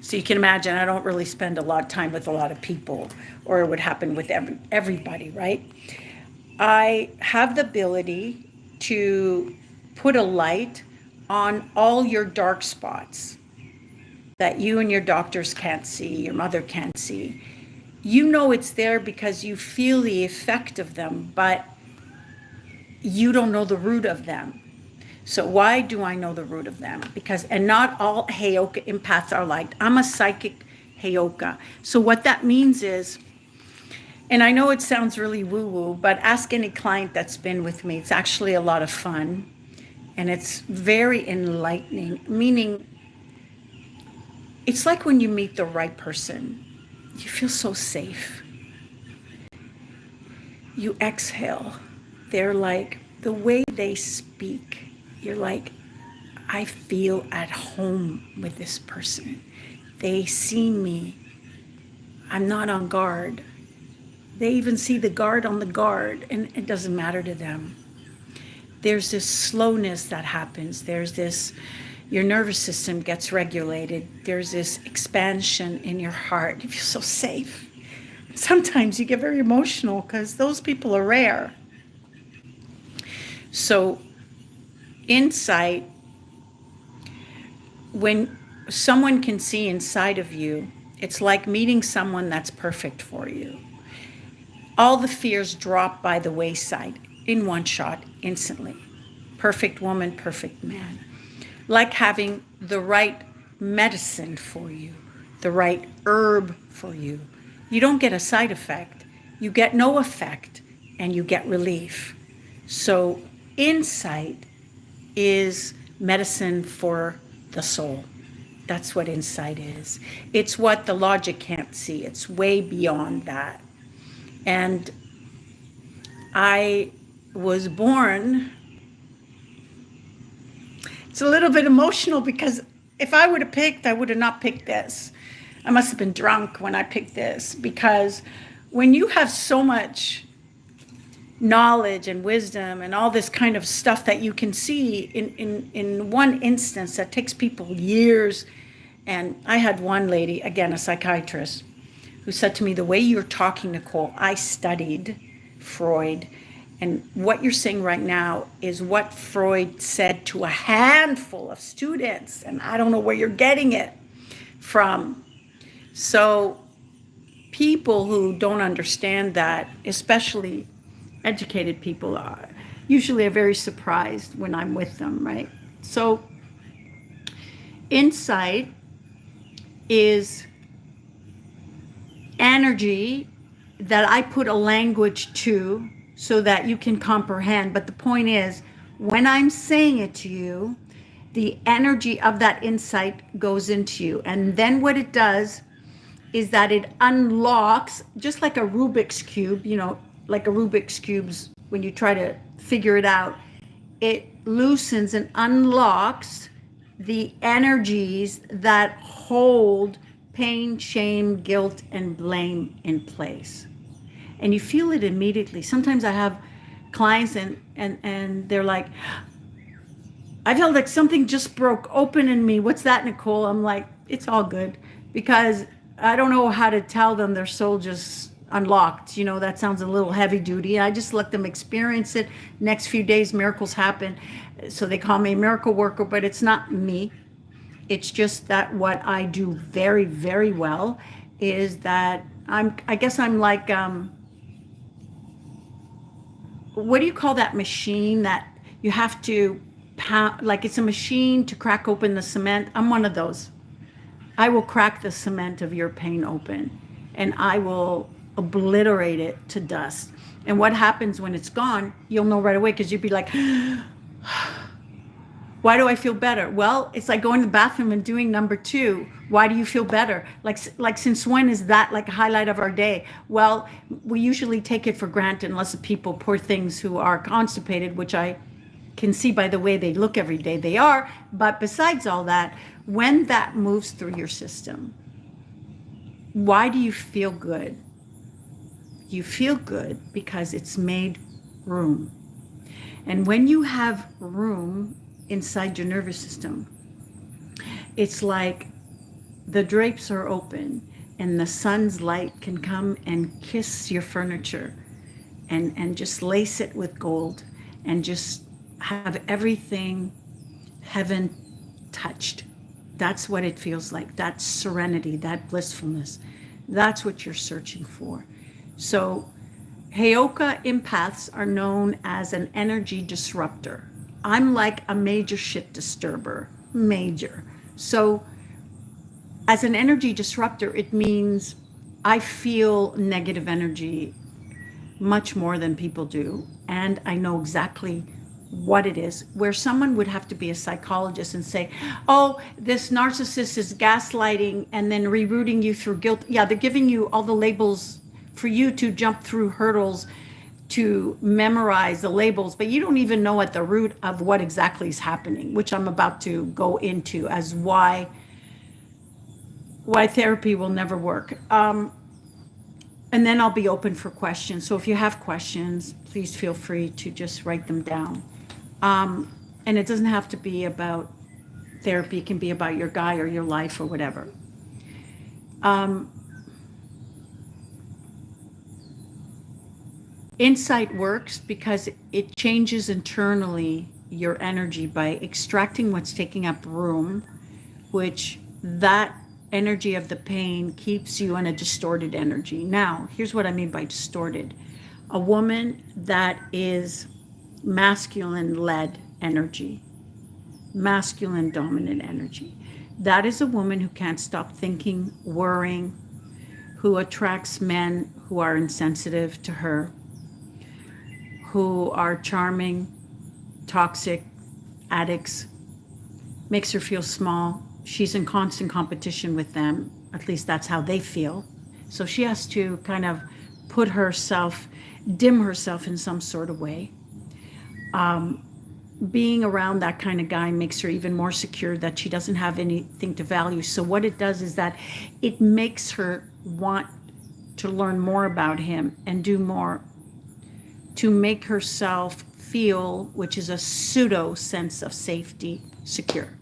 So you can imagine I don't really spend a lot of time with a lot of people, or it would happen with everybody, right? I have the ability to put a light on all your dark spots that you and your doctors can't see, your mother can't see. You know it's there because you feel the effect of them, but you don't know the root of them. So why do I know the root of them? Because, and not all Heyoka empaths are like, I'm a psychic Heyoka. So what that means is, and I know it sounds really woo-woo, but ask any client that's been with me. It's actually a lot of fun, and it's very enlightening, meaning it's like when you meet the right person, you feel so safe. You exhale. They're like, the way they speak, you're like, I feel at home with this person. They see me. I'm not on guard. They even see the guard on the guard, and it doesn't matter to them. There's this slowness that happens. There's this, your nervous system gets regulated. There's this expansion in your heart. You feel so safe. Sometimes you get very emotional because those people are rare. So insight, when someone can see inside of you, it's like meeting someone that's perfect for you. All the fears drop by the wayside in one shot, instantly. Perfect woman, perfect man. Like having the right medicine for you, the right herb for you. You don't get a side effect, you get no effect, and you get relief. So insight is medicine for the soul. That's what insight is. It's what the logic can't see. It's way beyond that. And I was born, it's a little bit emotional because if I would have picked, I would have not picked this. I must have been drunk when I picked this, because when you have so much knowledge and wisdom and all this kind of stuff that you can see in one instance that takes people years. And I had one lady, again, a psychiatrist, who said to me, the way you're talking, Nicole, I studied Freud. And what you're saying right now is what Freud said to a handful of students. And I don't know where you're getting it from. So people who don't understand that, especially educated people, usually are very surprised when I'm with them, right? So insight is energy that I put a language to so that you can comprehend. But the point is, when I'm saying it to you, the energy of that insight goes into you. And then what it does is that it unlocks, just like a Rubik's Cube, you know, like a Rubik's Cube's, when you try to figure it out, it loosens and unlocks the energies that hold pain, shame, guilt, and blame in place. And you feel it immediately. Sometimes I have clients and they're like, I felt like something just broke open in me. What's that, Nicole? I'm like, it's all good, because I don't know how to tell them their soul just unlocked. You know, that sounds a little heavy duty. I just let them experience it. Next few days, miracles happen. So they call me a miracle worker, but it's not me. It's just that what I do very, very well is that I guess I'm like, what do you call that machine that you have to pound, like it's a machine to crack open the cement? I'm one of those. I will crack the cement of your pain open and I will obliterate it to dust. And what happens when it's gone, you'll know right away, because you'd be like, why do I feel better? Well, it's like going to the bathroom and doing number 2. Why do you feel better? Like since when is that like a highlight of our day? Well, we usually take it for granted, unless the people, poor things, who are constipated, which I can see by the way they look every day, they are. But besides all that, when that moves through your system, why do you feel good? You feel good because it's made room. And when you have room inside your nervous system, it's like the drapes are open and the sun's light can come and kiss your furniture and just lace it with gold and just have everything heaven touched. That's what it feels like. That serenity, that blissfulness. That's what you're searching for. So Heyoka empaths are known as an energy disruptor. I'm like a major shit disturber, major. So as an energy disruptor, it means I feel negative energy much more than people do. And I know exactly what it is, where someone would have to be a psychologist and say, oh, this narcissist is gaslighting and then rerouting you through guilt. Yeah, they're giving you all the labels for you to jump through hurdles to memorize the labels, but you don't even know at the root of what exactly is happening, which I'm about to go into as why therapy will never work. And then I'll be open for questions. So if you have questions, please feel free to just write them down. And it doesn't have to be about Therapy can be about your guy or your life or whatever. Um, Insight works because it changes internally your energy by extracting what's taking up room, which that energy of the pain keeps you in a distorted energy. Now, here's what I mean by distorted. A woman that is masculine led energy, masculine dominant energy. That is a woman who can't stop thinking, worrying, who attracts men who are insensitive to her, who are charming, toxic, addicts, makes her feel small. She's in constant competition with them. At least that's how they feel. So she has to kind of put herself, dim herself in some sort of way. Being around that kind of guy makes her even more secure that she doesn't have anything to value. So what it does is that it makes her want to learn more about him and do more to make herself feel, which is a pseudo sense of safety, secure.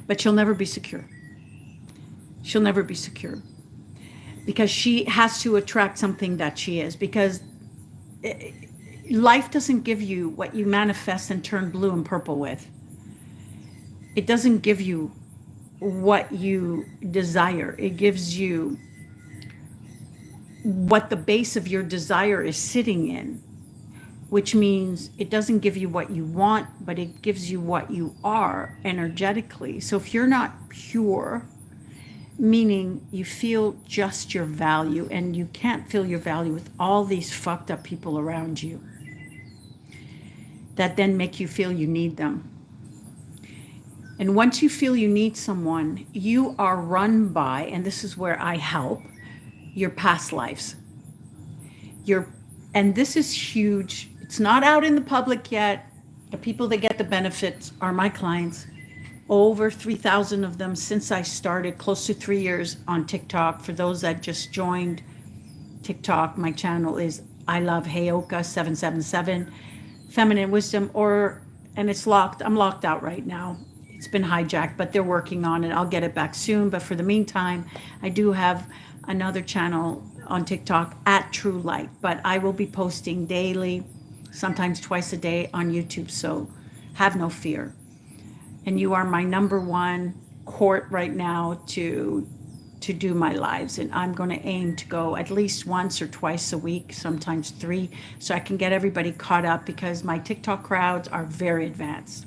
But she'll never be secure. She'll never be secure because she has to attract something that she is, because life doesn't give you what you manifest and turn blue and purple with. It doesn't give you what you desire. It gives you what the base of your desire is sitting in, which means it doesn't give you what you want, but it gives you what you are energetically. So if you're not pure, meaning you feel just your value, and you can't feel your value with all these fucked up people around you that then make you feel you need them. And once you feel you need someone, you are run by, and this is where I help, your past lives. And this is huge. It's not out in the public yet. The people that get the benefits are my clients. Over 3,000 of them since I started, close to 3 years on TikTok. For those that just joined TikTok, my channel is I Love Heyoka 777 Feminine Wisdom, and it's locked. I'm locked out right now. It's been hijacked, but they're working on it. I'll get it back soon. But for the meantime, I do have another channel on TikTok at True Light, but I will be posting daily, sometimes twice a day on YouTube. So have no fear. And you are my number one court right now to do my lives. And I'm going to aim to go at least once or twice a week, sometimes 3, so I can get everybody caught up, because my TikTok crowds are very advanced.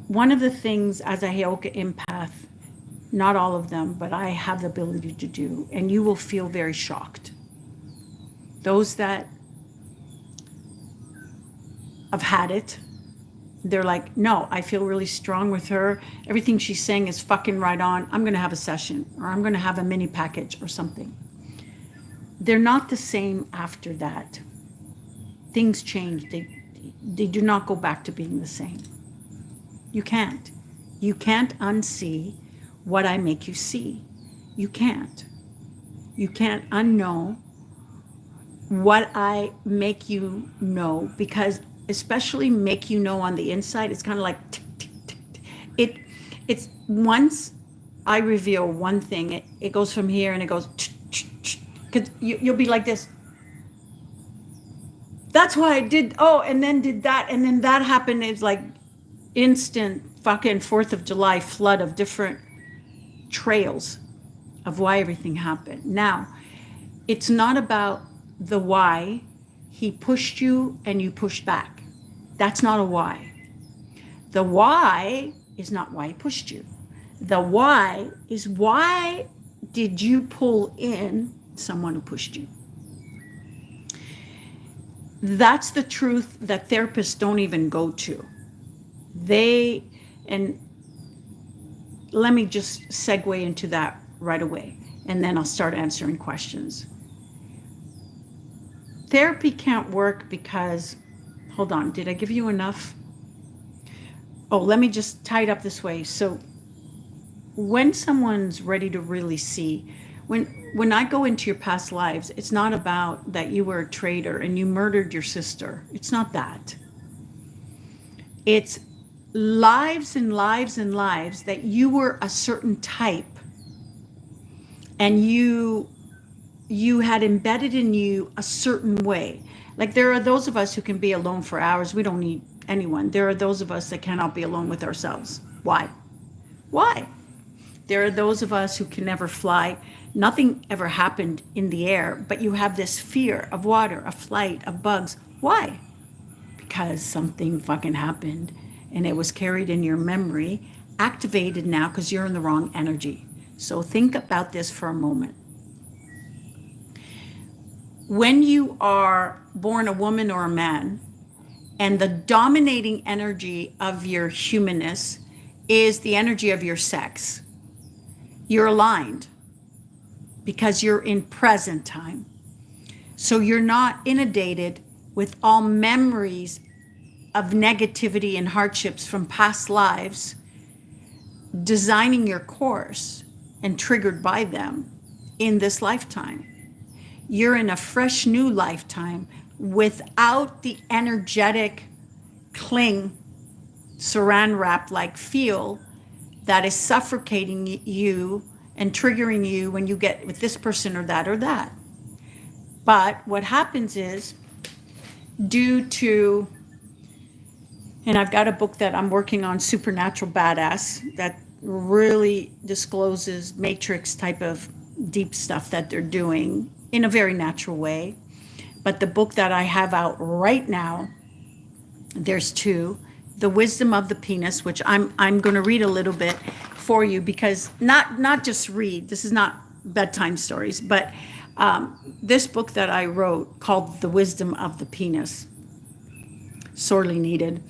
One of the things as a Heyoka empath, not all of them, but I have the ability to do, and you will feel very shocked. Those that have had it, they're like, no, I feel really strong with her. Everything she's saying is fucking right on. I'm going to have a session, or I'm going to have a mini package or something. They're not the same after that. Things change. They do not go back to being the same. You can't. You can't unsee what I make you see. You can't. You can't unknow what I make you know, because especially make you know on the inside, it's kind of like tick, tick, tick, tick. It's once I reveal one thing, it goes from here and it goes, because you'll be like this. That's why I did, and then did that, and then that happened. It's like instant fucking 4th of July flood of different trails of why everything happened. Now, it's not about the why. He pushed you and you pushed back. That's not a why. The why is not why he pushed you. The why is, why did you pull in someone who pushed you? That's the truth that therapists don't even go to. And let me just segue into that right away, and then I'll start answering questions. Therapy can't work because, hold on, did I give you enough? Oh, let me just tie it up this way. So when someone's ready to really see, when I go into your past lives, it's not about that you were a traitor and you murdered your sister. It's not that. It's lives and lives and lives that you were a certain type, and you had embedded in you a certain way. Like, there are those of us who can be alone for hours. We don't need anyone. There are those of us that cannot be alone with ourselves. Why? There are those of us who can never fly. Nothing ever happened in the air, but you have this fear of water, of flight, of bugs. Why? Because something fucking happened, and it was carried in your memory, activated now because you're in the wrong energy. So think about this for a moment. When you are born a woman or a man, and the dominating energy of your humanness is the energy of your sex, you're aligned because you're in present time. So you're not inundated with all memories of negativity and hardships from past lives, designing your course and triggered by them in this lifetime. You're in a fresh new lifetime without the energetic cling, saran wrap like feel that is suffocating you and triggering you when you get with this person or that or that. But what happens is, due to, and I've got a book that I'm working on, Supernatural Badass, that really discloses matrix type of deep stuff that they're doing in a very natural way. But the book that I have out right now, there's two. The Wisdom of the Penis, which I'm going to read a little bit for you, because not just read. This is not bedtime stories, but this book that I wrote called The Wisdom of the Penis, sorely needed,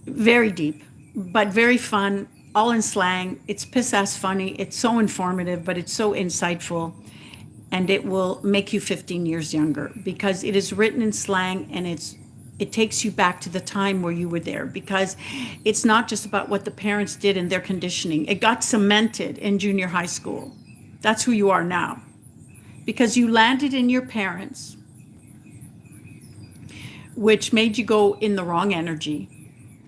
very deep, but very fun, all in slang. It's piss ass funny. It's so informative, but it's so insightful, and it will make you 15 years younger because it is written in slang, and it takes you back to the time where you were there, because it's not just about what the parents did and their conditioning. It got cemented in junior high school. That's who you are now, because you landed in your parents, which made you go in the wrong energy.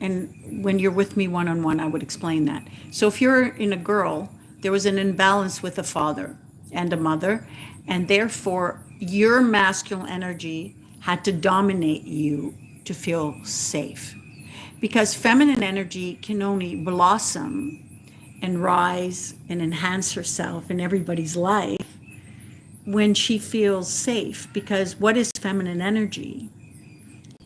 And when you're with me one-on-one, I would explain that. So if you're in a girl, there was an imbalance with a father and a mother, and therefore your masculine energy had to dominate you to feel safe, because feminine energy can only blossom and rise and enhance herself in everybody's life when she feels safe. Because what is feminine energy?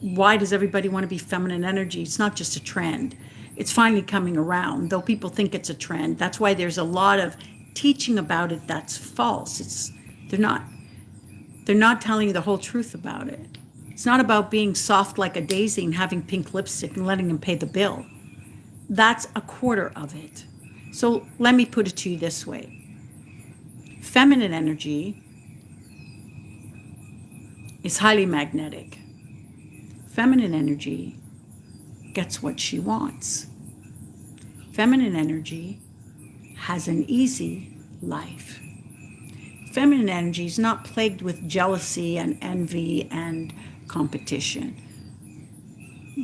Why does everybody want to be feminine energy? It's not just a trend. It's finally coming around, though people think it's a trend. That's why there's a lot of teaching about it that's false. They're not telling you the whole truth about it. It's not about being soft like a daisy and having pink lipstick and letting them pay the bill. That's a quarter of it. So let me put it to you this way. Feminine energy is highly magnetic. Feminine energy gets what she wants. Feminine energy has an easy life. Feminine energy is not plagued with jealousy and envy and competition.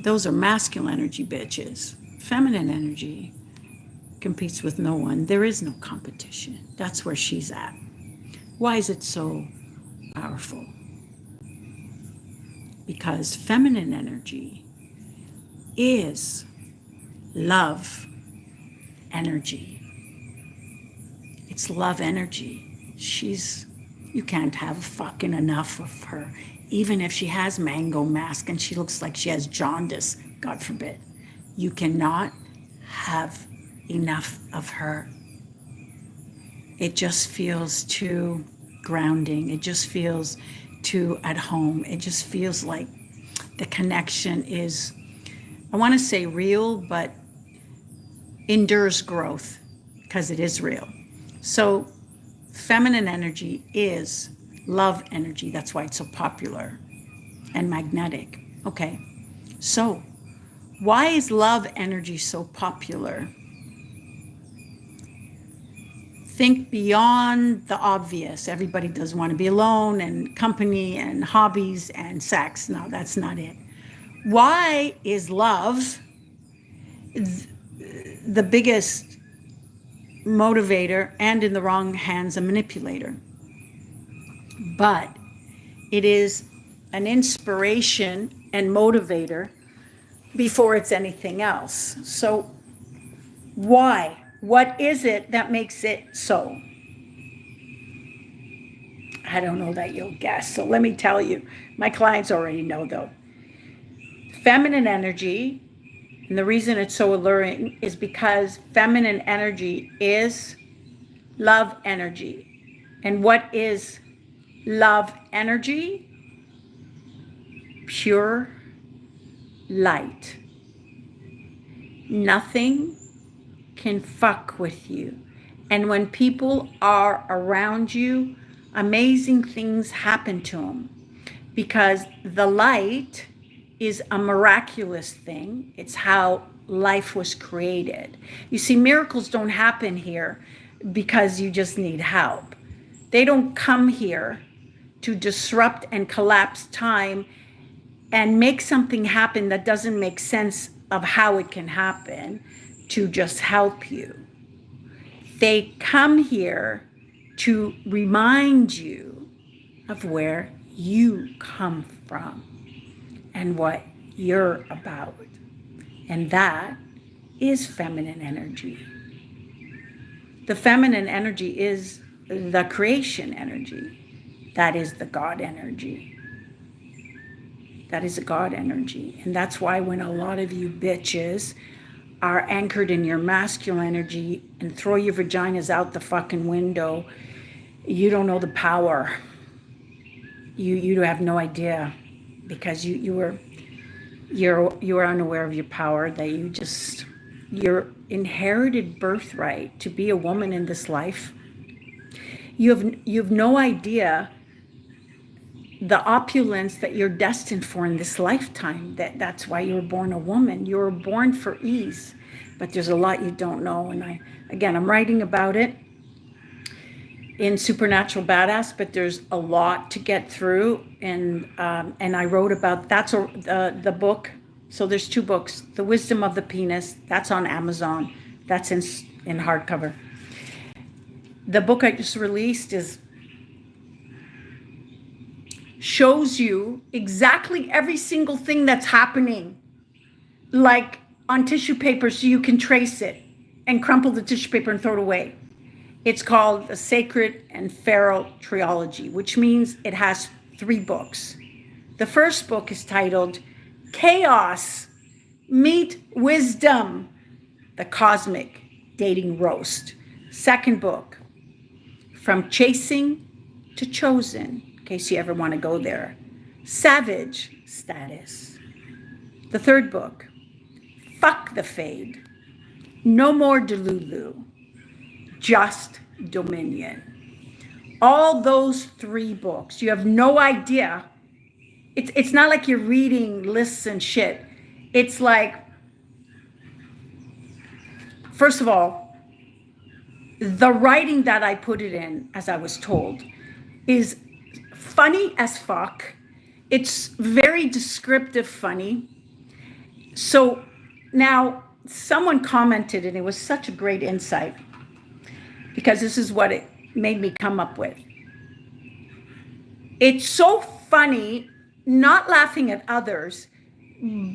Those are masculine energy bitches. Feminine energy competes with no one. There is no competition. That's where she's at. Why is it so powerful? Because feminine energy is love energy. It's love energy. You can't have fucking enough of her. Even if she has mango mask and she looks like she has jaundice, God forbid, you cannot have enough of her. It just feels too grounding. It just feels too at home. It just feels like the connection is, I want to say real, but endures growth, because it is real. So feminine energy is love energy. That's why it's so popular and magnetic. Okay, so why is love energy so popular? Think beyond the obvious. Everybody does want to be alone, and company and hobbies and sex. No, that's not it. Why is love the biggest motivator, and in the wrong hands, a manipulator. But it is an inspiration and motivator before it's anything else. So why? What is it that makes it so? I don't know that you'll guess. So let me tell you. My clients already know, though. Feminine energy, and the reason it's so alluring is because feminine energy is love energy. And what is love energy? Pure light. Nothing can fuck with you. And when people are around you, amazing things happen to them, because the light is a miraculous thing. It's how life was created. You see, miracles don't happen here because you just need help. They don't come here to disrupt and collapse time and make something happen that doesn't make sense of how it can happen to just help you. They come here to remind you of where you come from and what you're about. And that is feminine energy. The feminine energy is the creation energy. That is the God energy. That is a God energy. And that's why when a lot of you bitches are anchored in your masculine energy and throw your vaginas out the fucking window, you don't know the power. You have no idea, because you're unaware of your power, that your inherited birthright to be a woman in this life. You have no idea the opulence that you're destined for in this lifetime. That's why you were born a woman. You were born for ease, but there's a lot you don't know. And I'm writing about it in Supernatural Badass, but there's a lot to get through. And I wrote about, that's the book. So there's 2 books. The Wisdom of the Penis, that's on Amazon. That's in hardcover. The book I just released shows you exactly every single thing that's happening, like on tissue paper, so you can trace it and crumple the tissue paper and throw it away. It's called the Sacred and Feral Trilogy, which means it has 3 books. The first book is titled Chaos Meet Wisdom, the Cosmic Dating Roast. Second book, From Chasing to Chosen, in case you ever want to go there, Savage Status. The third book, Fuck the Fade, No More Delulu, Just Dominion. All those 3 books, you have no idea. It's not like you're reading lists and shit. It's like, first of all, the writing that I put it in, as I was told, is funny as fuck. It's very descriptive funny. So now someone commented, and it was such a great insight, because this is what it made me come up with. It's so funny, not laughing at others,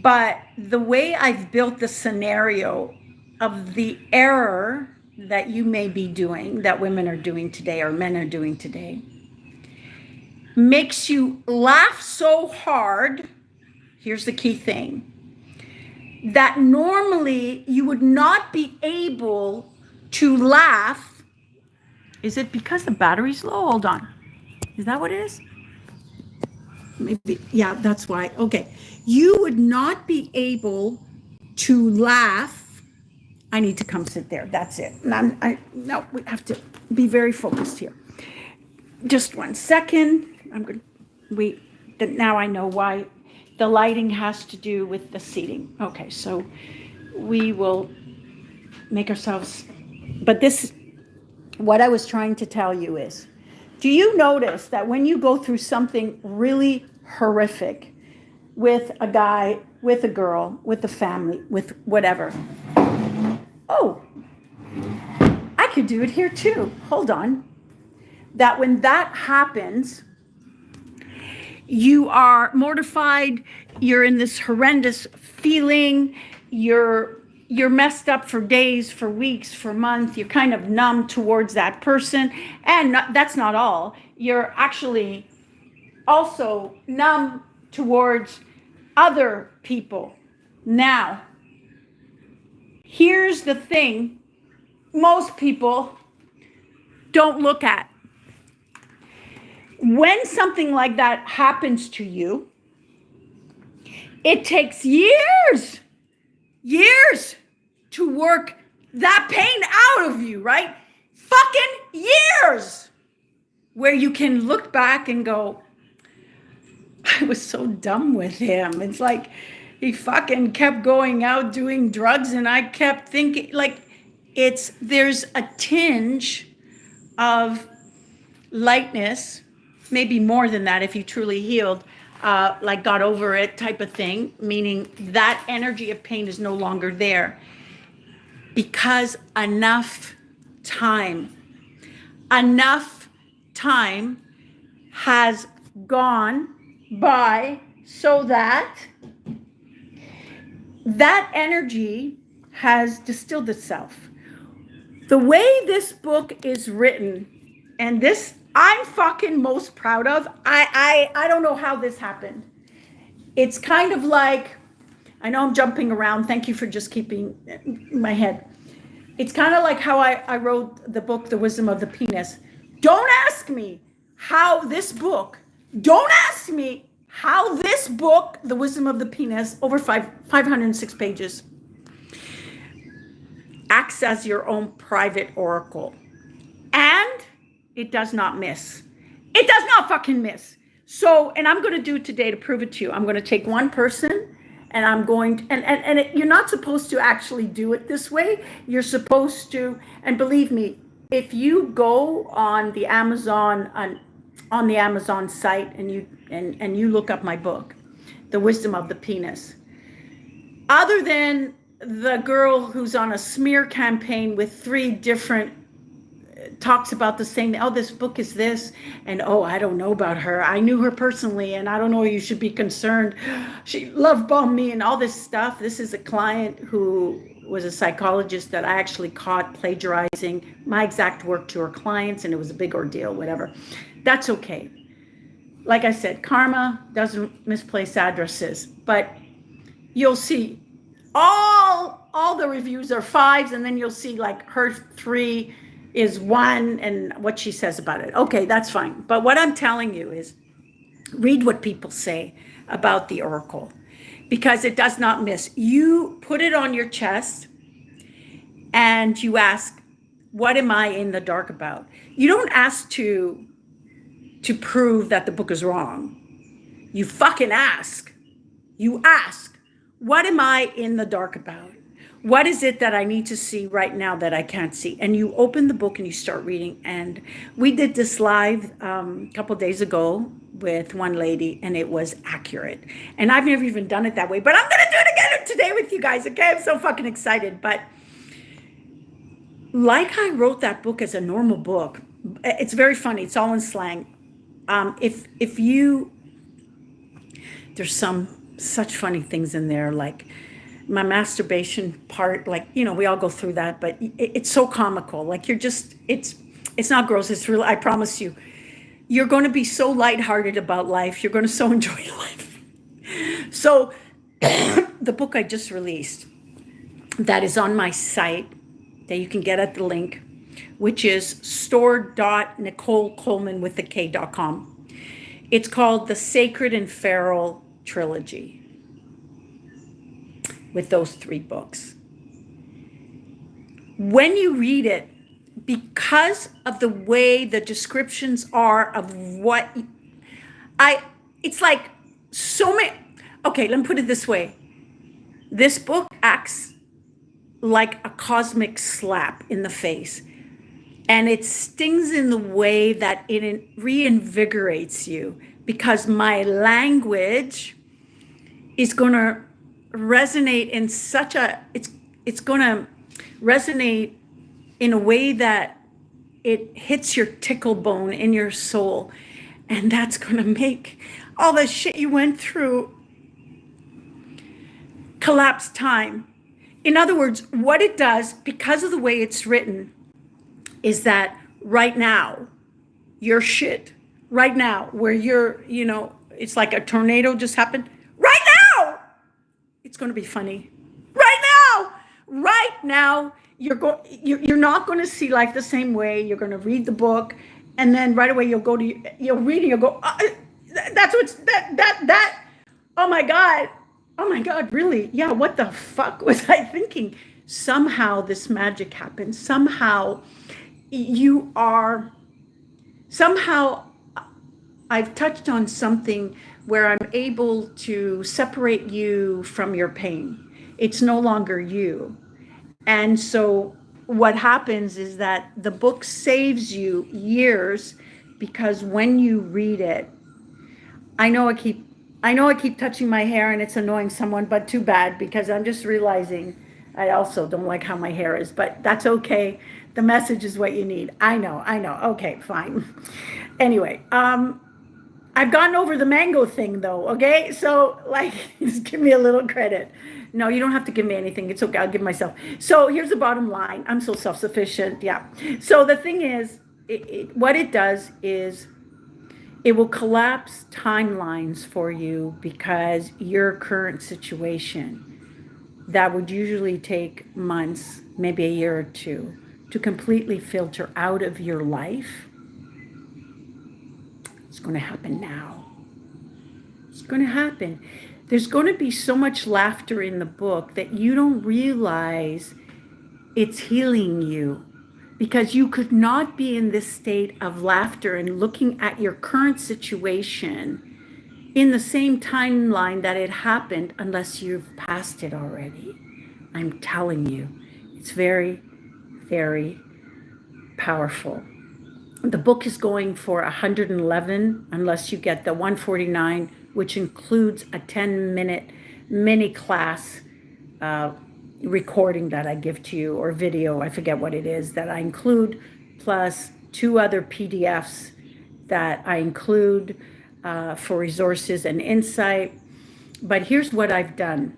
but the way I've built the scenario of the error that you may be doing, that women are doing today or men are doing today, makes you laugh so hard. Here's the key thing, that normally you would not be able to laugh. Is it because the battery's low? Hold on. Is that what it is? Maybe, yeah, that's why. Okay. You would not be able to laugh. I need to come sit there. That's it. No, we have to be very focused here. Just 1 second. Now I know why the lighting has to do with the seating. Okay, so we will make ourselves, but what I was trying to tell you is, do you notice that when you go through something really horrific with a guy, with a girl, with a family, with whatever, oh, I could do it here too. Hold on. That when that happens, you are mortified, you're in this horrendous feeling, you're messed up for days, for weeks, for months, you're kind of numb towards that person. And that's not all. You're actually also numb towards other people. Now, here's the thing most people don't look at. When something like that happens to you, it takes years to work that pain out of you, right? Fucking years, where you can look back and go, I was so dumb with him. It's like he fucking kept going out doing drugs, and I kept thinking, like, there's a tinge of lightness, maybe more than that if you truly healed, like got over it type of thing, meaning that energy of pain is no longer there, because enough time has gone by so that energy has distilled itself. The way this book is written, and this I'm fucking most proud of. I don't know how this happened. It's kind of like, I know I'm jumping around. Thank you for just keeping my head. It's kind of like how I wrote the book, The Wisdom of the Penis. Don't ask me how this book, The Wisdom of the Penis, over 506 pages, acts as your own private oracle. And it does not miss. It does not fucking miss. So, and I'm going to do it today to prove it to you. I'm going to take one person, and I'm going to, you're not supposed to actually do it this way. You're supposed to, and believe me, if you go on the Amazon, on the Amazon site, and you look up my book, The Wisdom of the Penis, other than the girl who's on a smear campaign with 3 different talks about the same, oh, this book is this, and oh, I don't know about her. I knew her personally, and I don't know, you should be concerned. She love bombed me and all this stuff. This is a client who was a psychologist that I actually caught plagiarizing my exact work to her clients, and it was a big ordeal, whatever. That's okay. Like I said, karma doesn't misplace addresses, but you'll see all the reviews are 5s, and then you'll see like her 3 is 1 and what she says about it. Okay, that's fine. But what I'm telling you is read what people say about the oracle, because it does not miss. You put it on your chest and you ask, what am I in the dark about? You don't ask to prove that the book is wrong. You fucking ask. You ask, what am I in the dark about? What is it that I need to see right now that I can't see? And you open the book and you start reading. And we did this live a couple of days ago with one lady, and it was accurate. And I've never even done it that way, but I'm going to do it again today with you guys. Okay, I'm so fucking excited. But like I wrote that book as a normal book, it's very funny. It's all in slang. If you, there's such funny things in there, like my masturbation part, like, you know, we all go through that, but it's so comical. Like, you're just, it's not gross. It's real. I promise you, you're going to be so lighthearted about life. You're going to so enjoy life. So the book I just released, that is on my site, that you can get at the link, which is store.nicolecoleman.com. It's called The Sacred and Feral Trilogy, with those 3 books. When you read it, because of the way the descriptions are of what it's like so many. Okay, let me put it this way. This book acts like a cosmic slap in the face, and it stings in the way that it reinvigorates you, because my language is going to resonate in such a, it's going to resonate in a way that it hits your tickle bone in your soul. And that's going to make all the shit you went through collapse time. In other words, what it does, because of the way it's written, is that right now, your shit, right now, where you're, it's like a tornado just happened. Right now, it's going to be funny. Right now, you're not going to see life the same way. You're going to read the book, and then right away you'll read and you'll go, that's what's that. Oh my God, really? Yeah, what the fuck was I thinking? Somehow this magic happens. Somehow I've touched on something where I'm able to separate you from your pain. It's no longer you. And so what happens is that the book saves you years, because when you read it, I know I keep touching my hair and it's annoying someone, but too bad, because I'm just realizing I also don't like how my hair is, but that's okay. The message is what you need. I know. Okay, fine. Anyway, I've gotten over the mango thing though, okay? So just give me a little credit. No, you don't have to give me anything. It's okay, I'll give myself. So here's the bottom line. I'm so self-sufficient, yeah. So the thing is, what it does is it will collapse timelines for you, because your current situation that would usually take months, maybe a year or two, to completely filter out of your life, it's going to happen now. It's going to happen. There's going to be so much laughter in the book that you don't realize it's healing you, because you could not be in this state of laughter and looking at your current situation in the same timeline that it happened unless you've passed it already. I'm telling you, it's very, very powerful. The book is going for 111 unless you get the 149, which includes a 10-minute mini class recording that I give to you, or video, I forget what it is, that I include, plus 2 other PDFs that I include for resources and insight. But here's what I've done.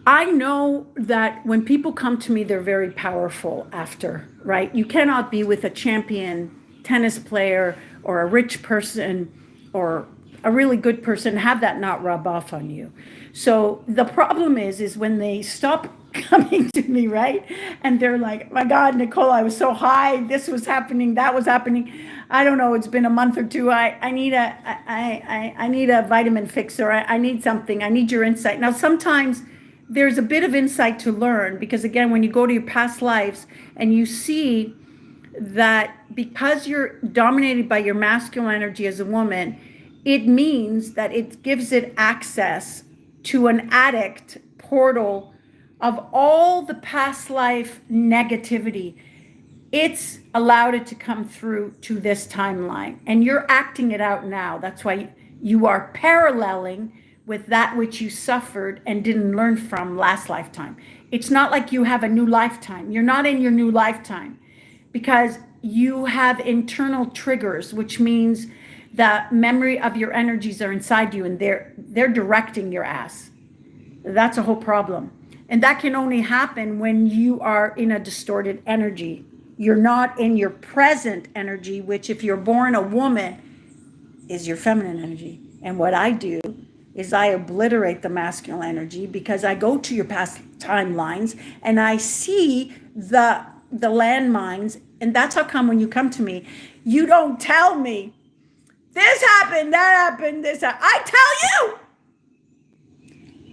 I know that when people come to me, they're very powerful after, right? You cannot be with a champion tennis player or a rich person or a really good person, have that not rub off on you. So the problem is when they stop coming to me, right? And they're like, my God, Nicole, I was so high. This was happening. That was happening. I don't know. It's been a month or two. I need a vitamin fix, or I need something. I need your insight. Now, sometimes there's a bit of insight to learn, because again, when you go to your past lives and you see that because you're dominated by your masculine energy as a woman, it means that it gives it access to an addict portal of all the past life negativity. It's allowed it to come through to this timeline, and you're acting it out now. That's why you are paralleling with that which you suffered and didn't learn from last lifetime. It's not like you have a new lifetime. You're not in your new lifetime, because you have internal triggers, which means the memory of your energies are inside you, and they're directing your ass. That's a whole problem. And that can only happen when you are in a distorted energy. You're not in your present energy, which if you're born a woman is your feminine energy. And what I do is I obliterate the masculine energy, because I go to your past timelines and I see the landmines. And that's how come when you come to me, you don't tell me this happened, that happened, this happened. I tell you.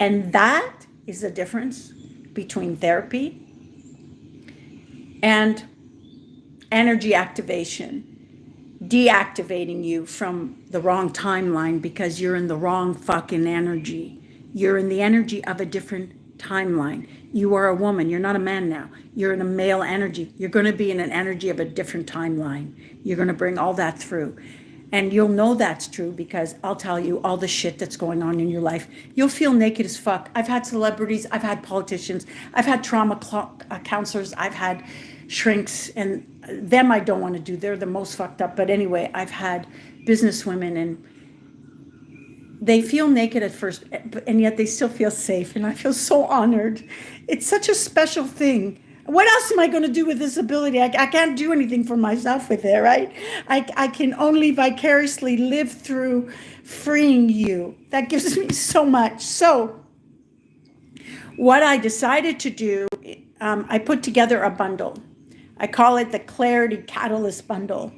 And that is the difference between therapy and energy activation, deactivating you from the wrong timeline, because you're in the wrong fucking energy. You're in the energy of a different timeline. You are a woman. You're not a man now. You're in a male energy. You're going to be in an energy of a different timeline. You're going to bring all that through. And you'll know that's true because I'll tell you all the shit that's going on in your life. You'll feel naked as fuck. I've had celebrities, I've had politicians, I've had trauma counselors, I've had shrinks, and them I don't want to do. They're the most fucked up. But anyway, I've had business women, and they feel naked at first, and yet they still feel safe. And I feel so honored. It's such a special thing. What else am I going to do with this ability? I can't do anything for myself with it, right? I can only vicariously live through freeing you. That gives me so much. So what I decided to do, I put together a bundle. I call it the Clarity Catalyst Bundle.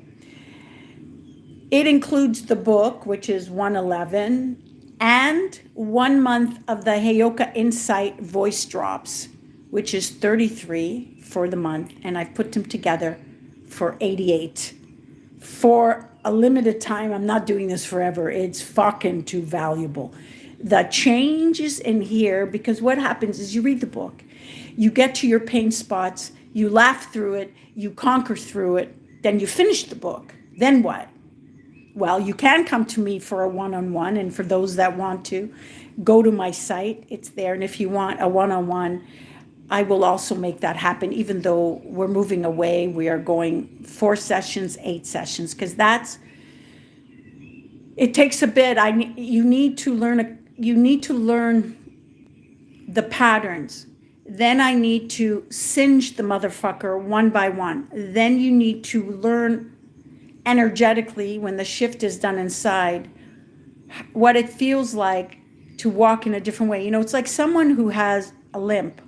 It includes the book, which is 111, and 1 month of the Heyoka Insight Voice Drops, which is 33 for the month, and I've put them together for 88 for a limited time. I'm not doing this forever. It's fucking too valuable. The changes in here, because what happens is you read the book, you get to your pain spots, you laugh through it, you conquer through it, then you finish the book. Then what? Well, you can come to me for a one-on-one, and for those that want to, go to my site. It's there, and if you want a one-on-one, I will also make that happen, even though we're moving away. We are going 4 sessions, 8 sessions, because it takes a bit. You need to learn the patterns. Then I need to singe the motherfucker one by one. Then you need to learn energetically, when the shift is done inside, what it feels like to walk in a different way. It's like someone who has a limp.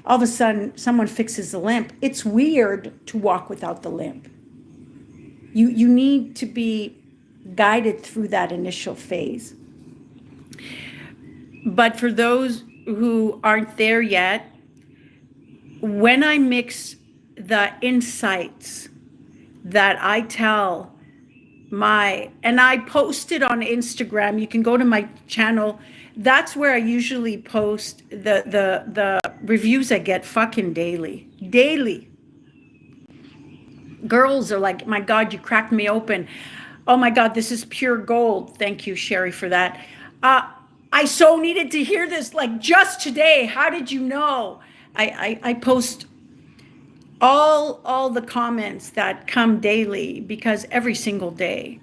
All of a sudden, someone fixes the limp. It's weird to walk without the limp. You need to be guided through that initial phase. But for those who aren't there yet, when I mix the insights that I tell and I post it on Instagram, you can go to my channel. That's where I usually post the reviews I get fucking daily. Girls are like, my God, you cracked me open. Oh my God, this is pure gold. Thank you, Sherry, for that. I so needed to hear this, like just today. How did you know? I post all the comments that come daily, because every single day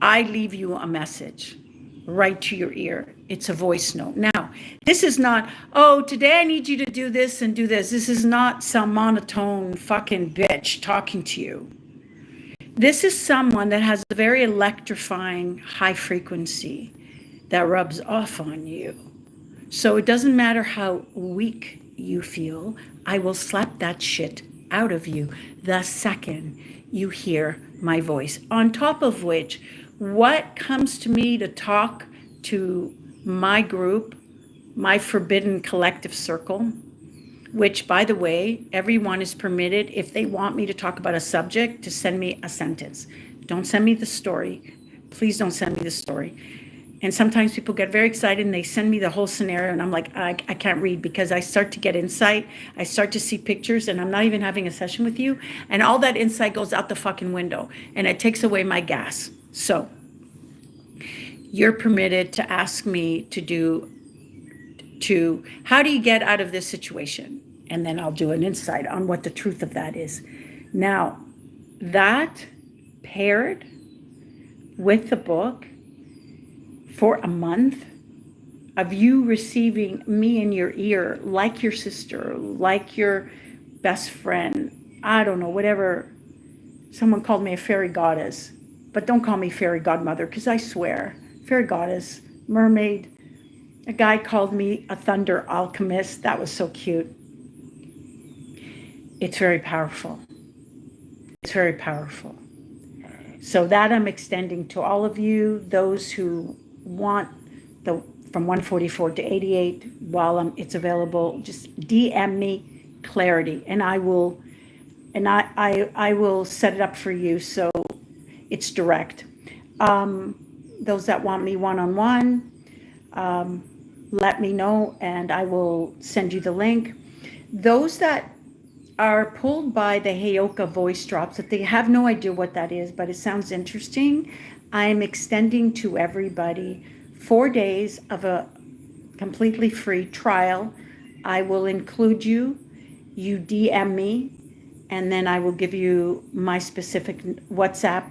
I leave you a message right to your ear. It's a voice note. Now, this is not, oh, today I need you to do this and do this. This is not some monotone fucking bitch talking to you. This is someone that has a very electrifying high frequency that rubs off on you. So it doesn't matter how weak you feel, I will slap that shit out of you the second you hear my voice. On top of which, what comes to me to talk to my group, my forbidden collective circle, which, by the way, everyone is permitted, if they want me to talk about a subject, to send me a sentence. Don't send me the story. Please don't send me the story. And sometimes people get very excited and they send me the whole scenario, and I'm like, I can't read, because I start to get insight. I start to see pictures, and I'm not even having a session with you. And all that insight goes out the fucking window, and it takes away my gas. So you're permitted to ask me how do you get out of this situation? And then I'll do an insight on what the truth of that is. Now, that paired with the book, for a month of you receiving me in your ear, like your sister, like your best friend, I don't know, whatever. Someone called me a fairy goddess, but don't call me fairy godmother, because I swear, fairy goddess, mermaid. A guy called me a thunder alchemist. That was so cute. It's very powerful. It's very powerful. So that I'm extending to all of you, those who want from 144 to 88, while it's available. Just DM me clarity, and I will set it up for you so it's direct. Those that want me one-on-one, let me know, and I will send you the link. Those that are pulled by the Heyoka voice drops that they have no idea what that is, but it sounds interesting. I'm extending to everybody 4 days of a completely free trial. I will include you. You DM me, and then I will give you my specific WhatsApp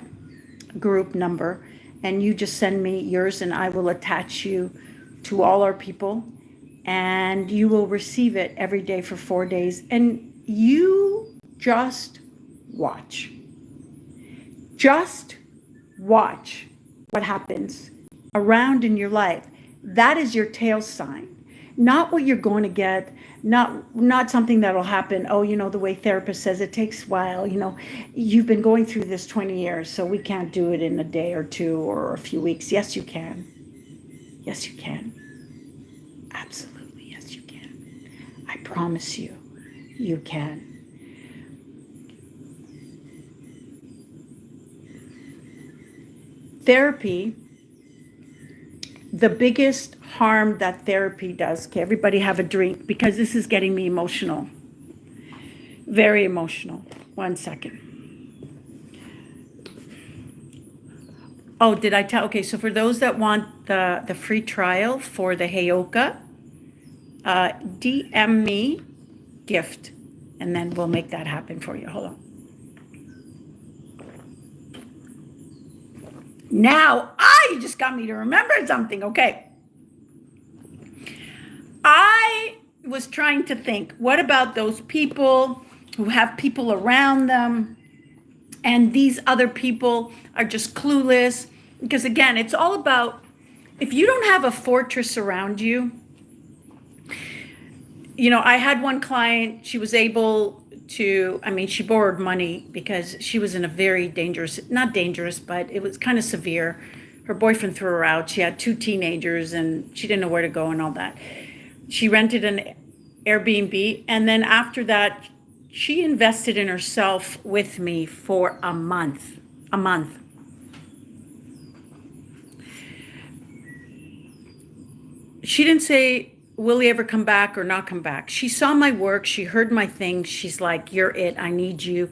group number, and you just send me yours, and I will attach you to all our people, and you will receive it every day for 4 days. And you just watch. Just watch what happens around in your life. That is your tail sign. Not what you're going to get, not something that'll happen. Oh, you know, the way therapist says it takes a while, you know, you've been going through this 20 years, so we can't do it in a day or two or a few weeks. Yes, you can. Yes, you can. Absolutely, yes, you can. I promise you, you can. Therapy, the biggest harm that therapy does, okay, everybody have a drink because this is getting me emotional. Very emotional. 1 second. Oh, did I tell? Okay, so for those that want the free trial for the Heyoka, DM me gift, and then we'll make that happen for you. Hold on. Now, you just got me to remember something. Okay. I was trying to think, what about those people who have people around them, and these other people are just clueless? Because again, it's all about, if you don't have a fortress around you, you know, I had one client, she was able to, I mean, she borrowed money because she was in a very dangerous, not dangerous, but it was kind of severe. Her boyfriend threw her out. She had 2 teenagers and she didn't know where to go and all that. She rented an Airbnb, and then after that, she invested in herself with me for a month. A month. She didn't say, will he ever come back or not come back? She saw my work. She heard my things. She's like, you're it. I need you.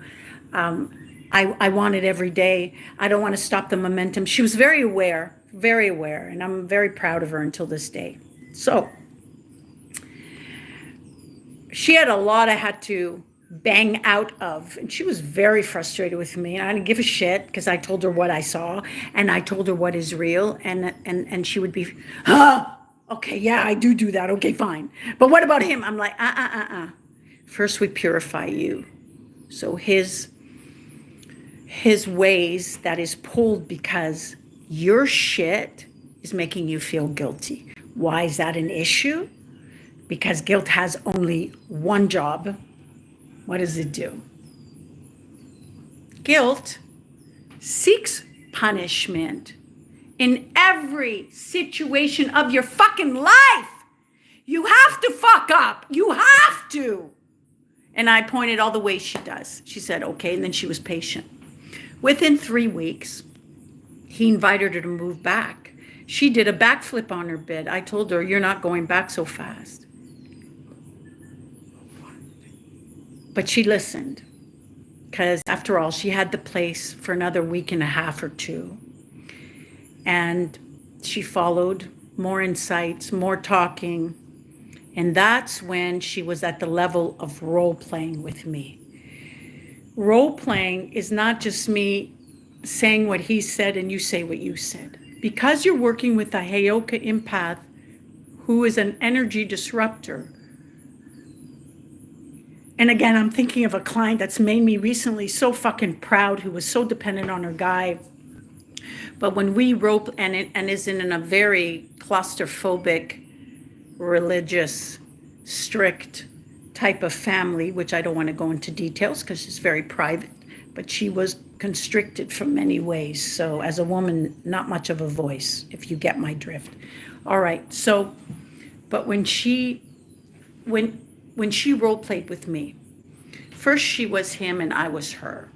I want it every day. I don't want to stop the momentum. She was very aware, and I'm very proud of her until this day. So she had a lot I had to bang out of, and she was very frustrated with me, and I didn't give a shit because I told her what I saw and I told her what is real, and she would be, okay, yeah, I do that, okay, fine, but what about him? I'm like, first we purify you. So his ways that is pulled because your shit is making you feel guilty. Why is that an issue? Because guilt has only one job. What does it do? Guilt seeks punishment in every situation of your fucking life. You have to fuck up. You have to. And I pointed all the ways she does. She said, okay, and then she was patient. Within 3 weeks, he invited her to move back. She did a backflip on her bed. I told her, you're not going back so fast. But she listened, because after all, she had the place for another week and a half or 2. And she followed more insights, more talking. And that's when she was at the level of role playing with me. Role playing is not just me saying what he said and you say what you said. Because you're working with a Heyoka empath who is an energy disruptor. And again, I'm thinking of a client that's made me recently so fucking proud, who was so dependent on her guy. But when we rope and is in a very claustrophobic, religious, strict type of family, which I don't want to go into details because it's very private, but she was constricted from many ways. So as a woman, not much of a voice, if you get my drift. All right. So, but when she role played with me, first she was him and I was her.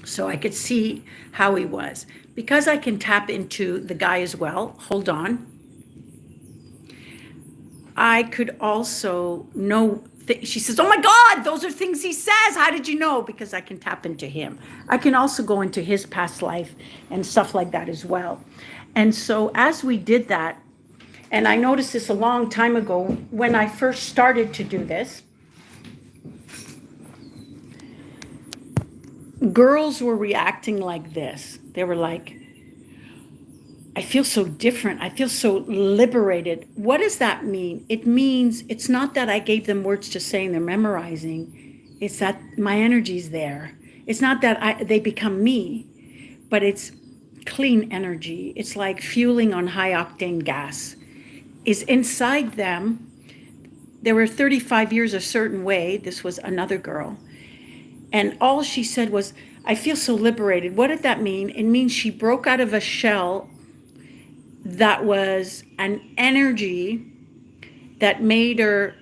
So I could see how he was. Because I can tap into the guy as well, hold on, I could also know She says, oh my God, those are things he says. How did you know? Because I can tap into him. I can also go into his past life and stuff like that as well. And so as we did that, and I noticed this a long time ago when I first started to do this, girls were reacting like this. They were like, I feel so different. I feel so liberated. What does that mean? It means it's not that I gave them words to say and they're memorizing. It's that my energy's there. It's not that they become me, but it's clean energy. It's like fueling on high octane gas. Is inside them. They were 35 years a certain way. This was another girl. And all she said was, I feel so liberated. What did that mean? It means she broke out of a shell that was an energy that made her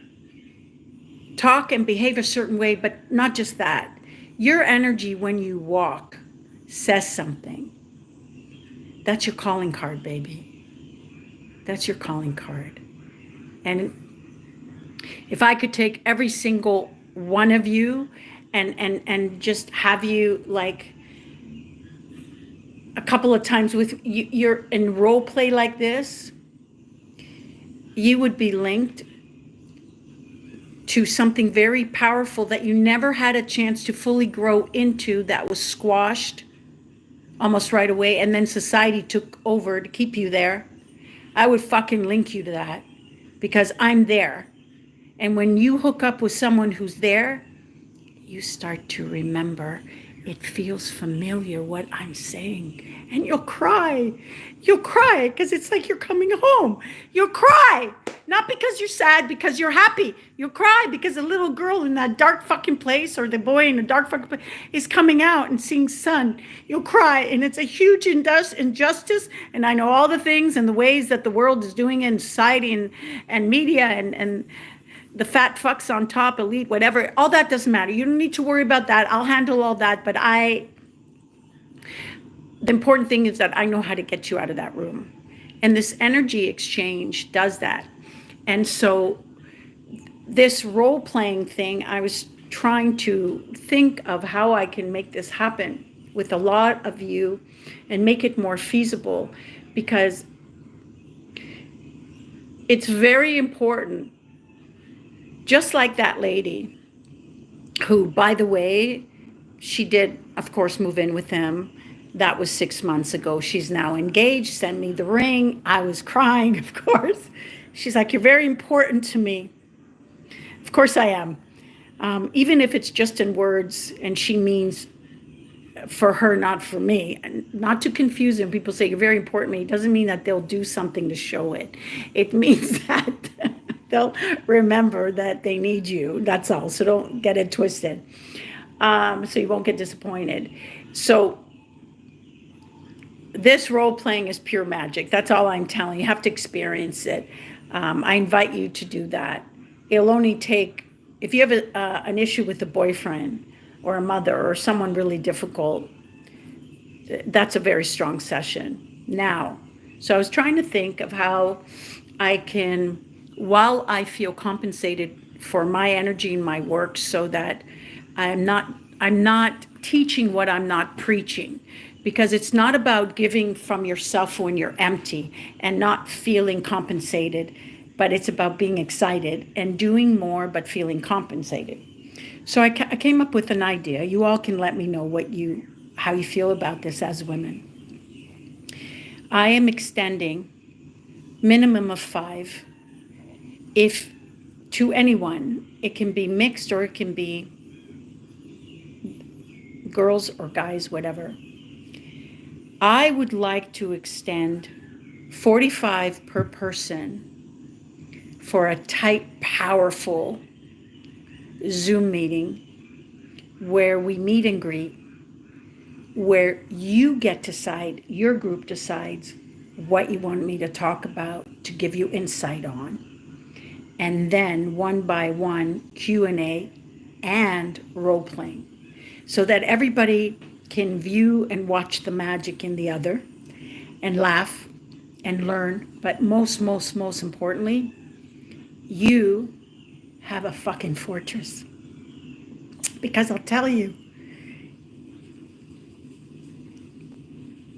talk and behave a certain way, but not just that. Your energy when you walk says something. That's your calling card, baby. That's your calling card. And if I could take every single one of you and just have you like a couple of times with you're in role play like this, you would be linked to something very powerful that you never had a chance to fully grow into, that was squashed almost right away, and then society took over to keep you there. I would fucking link you to that because I'm there. And when you hook up with someone who's there, you start to remember. It feels familiar what I'm saying. And you'll cry. You'll cry because it's like you're coming home. You'll cry. Not because you're sad, because you're happy. You'll cry because a little girl in that dark fucking place, or the boy in a dark fucking place, is coming out and seeing sun. You'll cry. And it's a huge injustice. And I know all the things and the ways that the world is doing in society and media and the fat fucks on top, elite, whatever, all that doesn't matter. You don't need to worry about that. I'll handle all that. But the important thing is that I know how to get you out of that room. And this energy exchange does that. And so this role-playing thing, I was trying to think of how I can make this happen with a lot of you and make it more feasible, because it's very important. Just like that lady who, by the way, she did, of course, move in with him. That was 6 months ago. She's now engaged, sent me the ring. I was crying, of course. She's like, you're very important to me. Of course I am. Even if it's just in words, and she means for her, not for me. And not to confuse them. People say, you're very important to me. It doesn't mean that they'll do something to show it. It means that they'll remember that they need you. That's all. So don't get it twisted. So you won't get disappointed. So this role playing is pure magic. That's all I'm telling you. You have to experience it. I invite you to do that. It'll only take, if you have an issue with a boyfriend or a mother or someone really difficult, that's a very strong session. Now, so I was trying to think of how I can, while I feel compensated for my energy and my work, so that I'm not teaching what I'm not preaching, because it's not about giving from yourself when you're empty and not feeling compensated, but it's about being excited and doing more but feeling compensated. So I came up with an idea. You all can let me know how you feel about this as women. I am extending minimum of 5. If to anyone, it can be mixed or it can be girls or guys, whatever. I would like to extend 45 per person for a tight, powerful Zoom meeting where we meet and greet, where you get to decide, your group decides what you want me to talk about, to give you insight on. And then one by one Q&A and role playing, so that everybody can view and watch the magic in the other and laugh and learn. But most importantly, you have a fucking fortress. Because I'll tell you,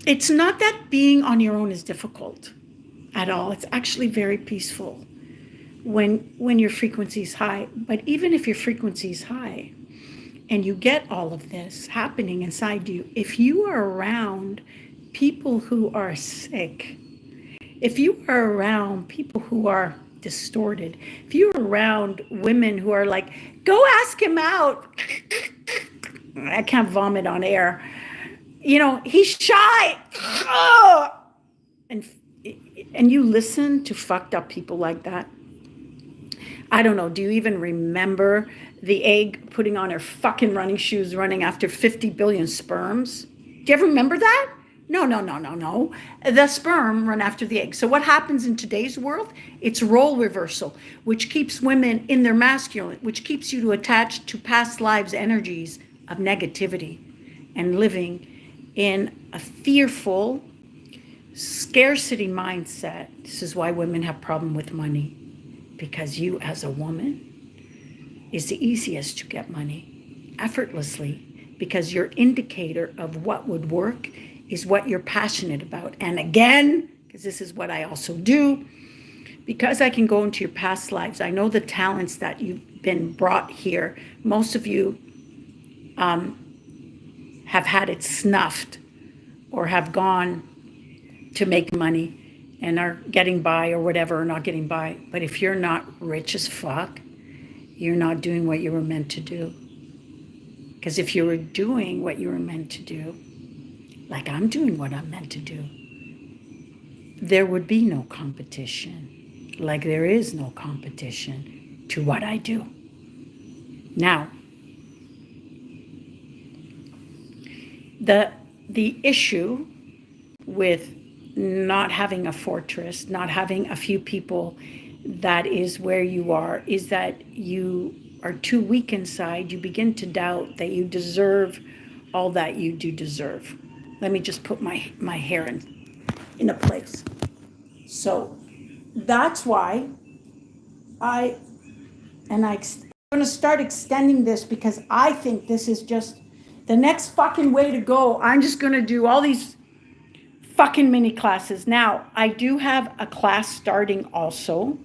it's not that being on your own is difficult at all. It's actually very peaceful when your frequency is high. But even if your frequency is high and you get all of this happening inside you, if you are around people who are sick, if you are around people who are distorted, if you're around women who are like, go ask him out. I can't vomit on air. You know, he's shy. Oh! And you listen to fucked up people like that. I don't know. Do you even remember the egg putting on her fucking running shoes, running after 50 billion sperms? Do you ever remember that? No. The sperm run after the egg. So what happens in today's world? It's role reversal, which keeps women in their masculine, which keeps you to attach to past lives' energies of negativity and living in a fearful scarcity mindset. This is why women have problem with money, because you as a woman is the easiest to get money effortlessly, because your indicator of what would work is what you're passionate about. And again, because this is what I also do, because I can go into your past lives, I know the talents that you've been brought here. Most of you have had it snuffed or have gone to make money and are getting by or whatever, or not getting by. But if you're not rich as fuck, you're not doing what you were meant to do. Because if you were doing what you were meant to do, like I'm doing what I'm meant to do, there would be no competition. Like there is no competition to what I do. Now, the issue with not having a fortress, not having a few people that is where you are, is that you are too weak inside. You begin to doubt that you deserve all that you do deserve. Let me just put my hair in a place. So that's why I'm going to start extending this, because I think this is just the next fucking way to go. I'm just going to do all these fucking mini classes. Now, I do have a class starting also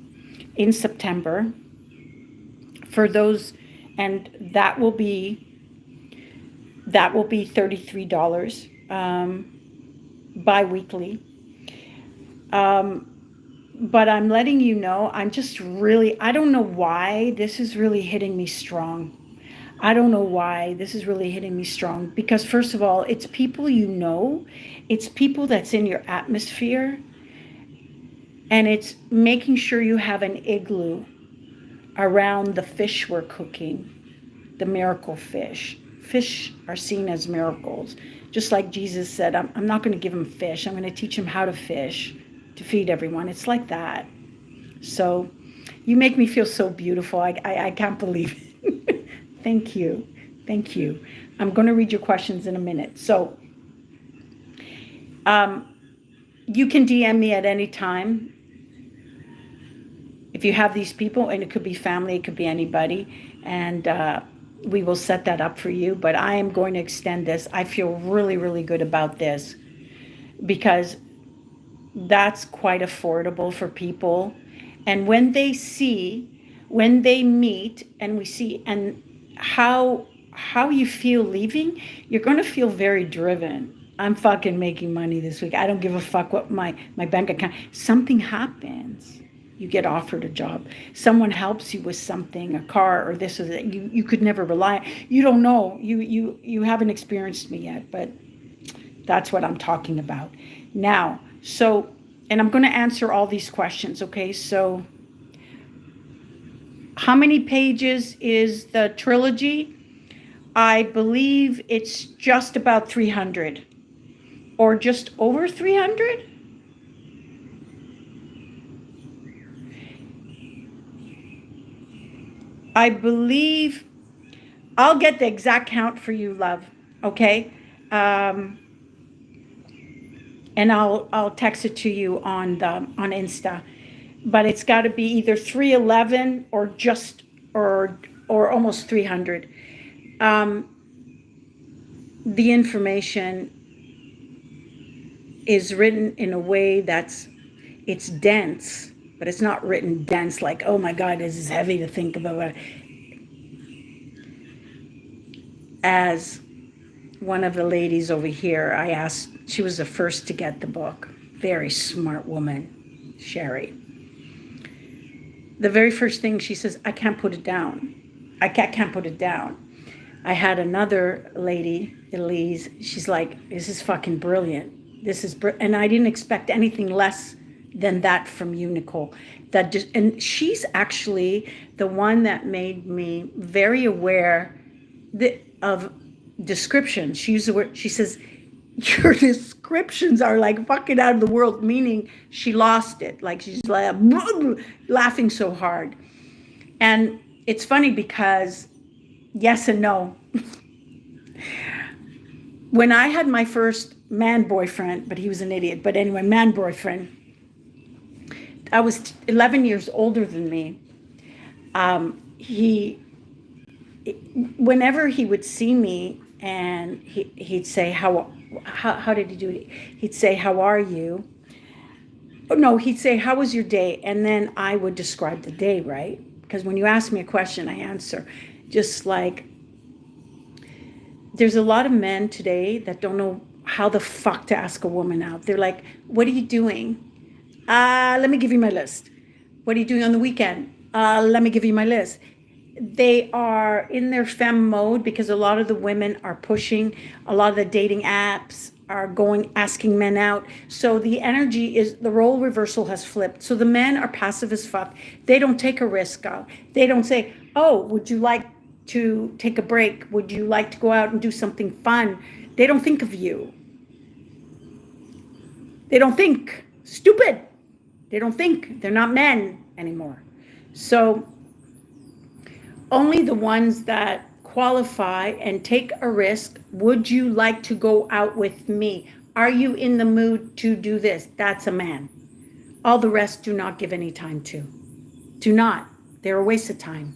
in September for those, and that will be $33 bi-weekly. But I'm letting you know, I'm just really, I don't know why this is really hitting me strong. I don't know why this is really hitting me strong, because first of all, it's people you know, it's people that's in your atmosphere, and it's making sure you have an igloo around the fish we're cooking, the miracle fish. Fish are seen as miracles. Just like Jesus said, I'm not going to give him fish. I'm going to teach him how to fish to feed everyone. It's like that. So you make me feel so beautiful. I can't believe it. Thank you. Thank you. I'm going to read your questions in a minute. So you can DM me at any time if you have these people, and it could be family, it could be anybody, and we will set that up for you. But I am going to extend this. I feel really, really good about this, because that's quite affordable for people. And when they meet and we see, and how you feel leaving, you're going to feel very driven. I'm fucking making money this week. I don't give a fuck what my bank account. Something happens. You get offered a job. Someone helps you with something, a car or this or that. You could never rely. You don't know. You haven't experienced me yet, but that's what I'm talking about. Now, so, and I'm going to answer all these questions, okay? So, how many pages is the trilogy? I believe it's just about 300, or just over 300. I believe, I'll get the exact count for you, love, okay? And I'll text it to you on Insta. But it's got to be either 311 or just or almost 300. The information is written in a way it's dense, but it's not written dense like, oh my God, this is heavy to think about. As one of the ladies over here, I asked, she was the first to get the book, very smart woman, Sherry. The very first thing she says, I can't put it down. I can't put it down. I had another lady, Elise, she's like, this is fucking brilliant. And I didn't expect anything less than that from you, Nicole. And she's actually the one that made me very aware of descriptions. She used the word, she says, your descriptions are like fucking out of the world, meaning she lost it. Like she's like laughing so hard. And it's funny because yes and no. When I had my first man boyfriend, but he was an idiot, but anyway, man boyfriend, I was 11 years older than me. Whenever he would see me and he'd say, how did he do it? He'd say, how are you? Oh, no, he'd say, how was your day? And then I would describe the day, right? Because when you ask me a question, I answer. Just like, there's a lot of men today that don't know how the fuck to ask a woman out. They're like, what are you doing? Let me give you my list. What are you doing on the weekend? Let me give you my list. They are in their femme mode because a lot of the women are pushing, a lot of the dating apps are asking men out. So the energy the role reversal has flipped. So the men are passive as fuck. They don't take a risk out. They don't say, oh, would you like to take a break? Would you like to go out and do something fun? They don't think of you. They don't think. Stupid. They don't think. They're not men anymore. So only the ones that qualify and take a risk. Would you like to go out with me? Are you in the mood to do this? That's a man. All the rest do not give any time to. Do not. They're a waste of time.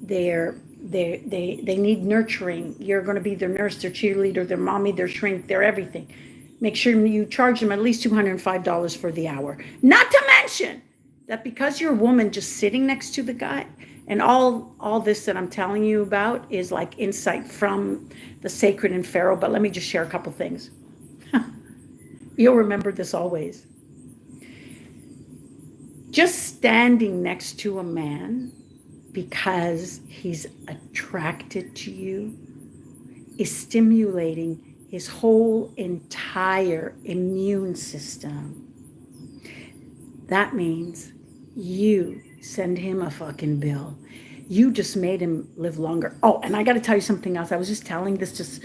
They need nurturing. You're going to be their nurse, their cheerleader, their mommy, their shrink, their everything. Make sure you charge them at least $205 for the hour. Not to mention that because you're a woman just sitting next to the guy, and all this that I'm telling you about is like insight from the sacred and feral, but let me just share a couple things. You'll remember this always. Just standing next to a man because he's attracted to you is stimulating his whole entire immune system. That means you send him a fucking bill. You just made him live longer. Oh, and I got to tell you something else. I was just telling this just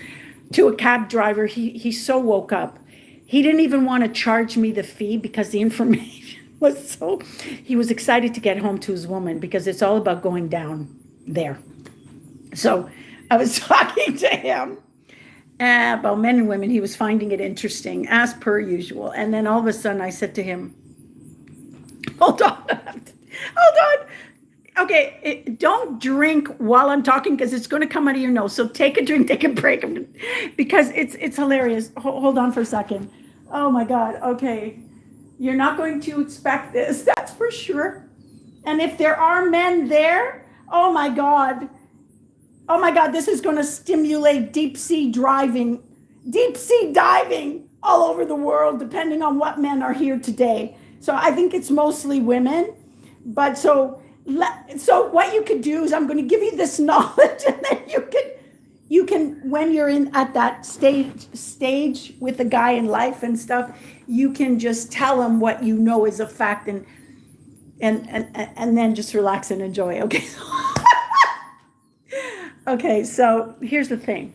to a cab driver. He so woke up. He didn't even want to charge me the fee because the information was so, he was excited to get home to his woman because it's all about going down there. So I was talking to him about men and women. He was finding it interesting as per usual. And then all of a sudden I said to him, hold on. Okay, don't drink while I'm talking because it's going to come out of your nose. So take a drink, take a break, because it's hilarious. Hold on for a second. Oh my God. Okay, you're not going to expect this. That's for sure. And if there are men there, oh my God, this is going to stimulate deep sea diving all over the world, depending on what men are here today. So I think it's mostly women. But so what you could do is I'm going to give you this knowledge, and then you can when you're at that stage with a guy in life and stuff, you can just tell him what you know is a fact, and then just relax and enjoy. Okay. Okay. So here's the thing.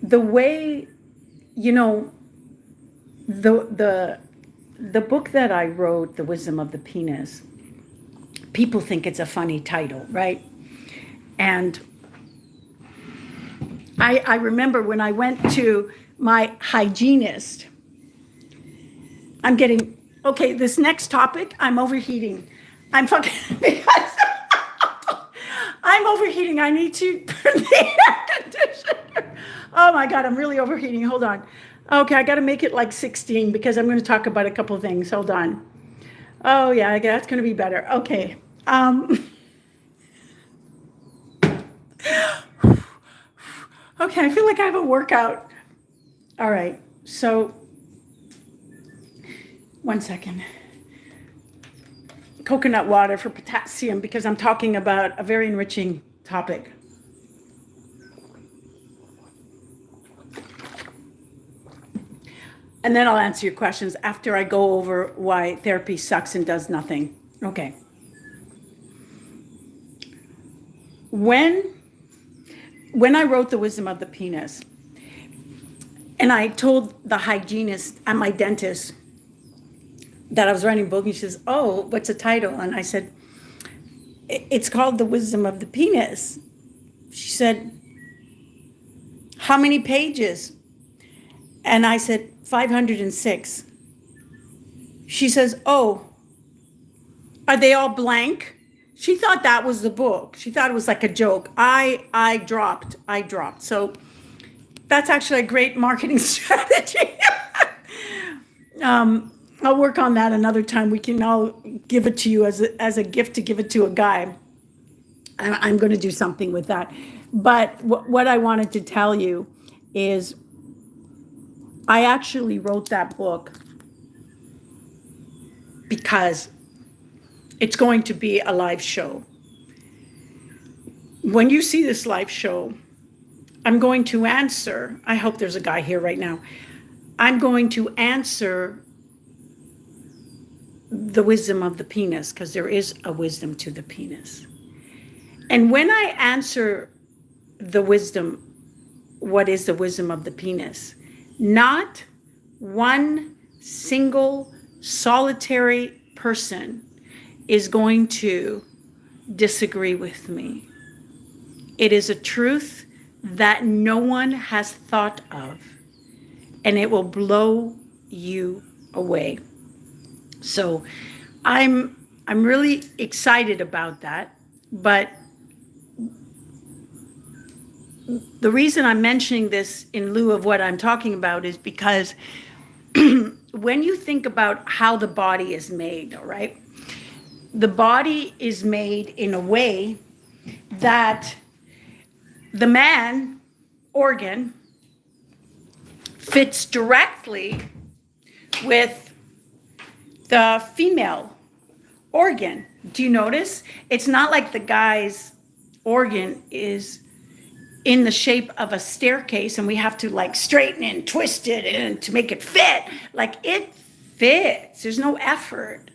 The way, the book that I wrote, The Wisdom of the Penis, people think it's a funny title, right? And I remember when I went to my hygienist, I'm getting, okay, this next topic, I'm overheating. I'm fucking, because I'm overheating. I need to turn the air conditioner. Oh my God, I'm really overheating. Hold on. Okay, I got to make it like 16 because I'm going to talk about a couple of things. Hold on. Oh yeah, that's going to be better. Okay. Okay, I feel like I have a workout. All right, so 1 second. Coconut water for potassium because I'm talking about a very enriching topic. And then I'll answer your questions after I go over why therapy sucks and does nothing. Okay. When I wrote The Wisdom of the Penis, and I told the hygienist at my dentist that I was writing a book, and she says, "Oh, what's the title?" And I said, "It's called The Wisdom of the Penis." She said, "How many pages?" And I said, 506. She says, "Oh, are they all blank?" She thought that was the book. She thought it was like a joke. I dropped. So that's actually a great marketing strategy. I'll work on that another time. We can all give it to you as a gift to give it to a guy. I'm going to do something with that. But what I wanted to tell you is I actually wrote that book because it's going to be a live show. When you see this live show, I'm going to answer. I hope there's a guy here right now. I'm going to answer the wisdom of the penis because there is a wisdom to the penis. And when I answer the wisdom, what is the wisdom of the penis? Not one single solitary person is going to disagree with me. It is a truth that no one has thought of, and it will blow you away. So I'm really excited about that, but the reason I'm mentioning this in lieu of what I'm talking about is because when you think about how the body is made, all right, the body is made in a way that the man organ fits directly with the female organ. Do you notice? It's not like the guy's organ is in the shape of a staircase and we have to like straighten and twist it and to make it fit. Like it fits. There's no effort.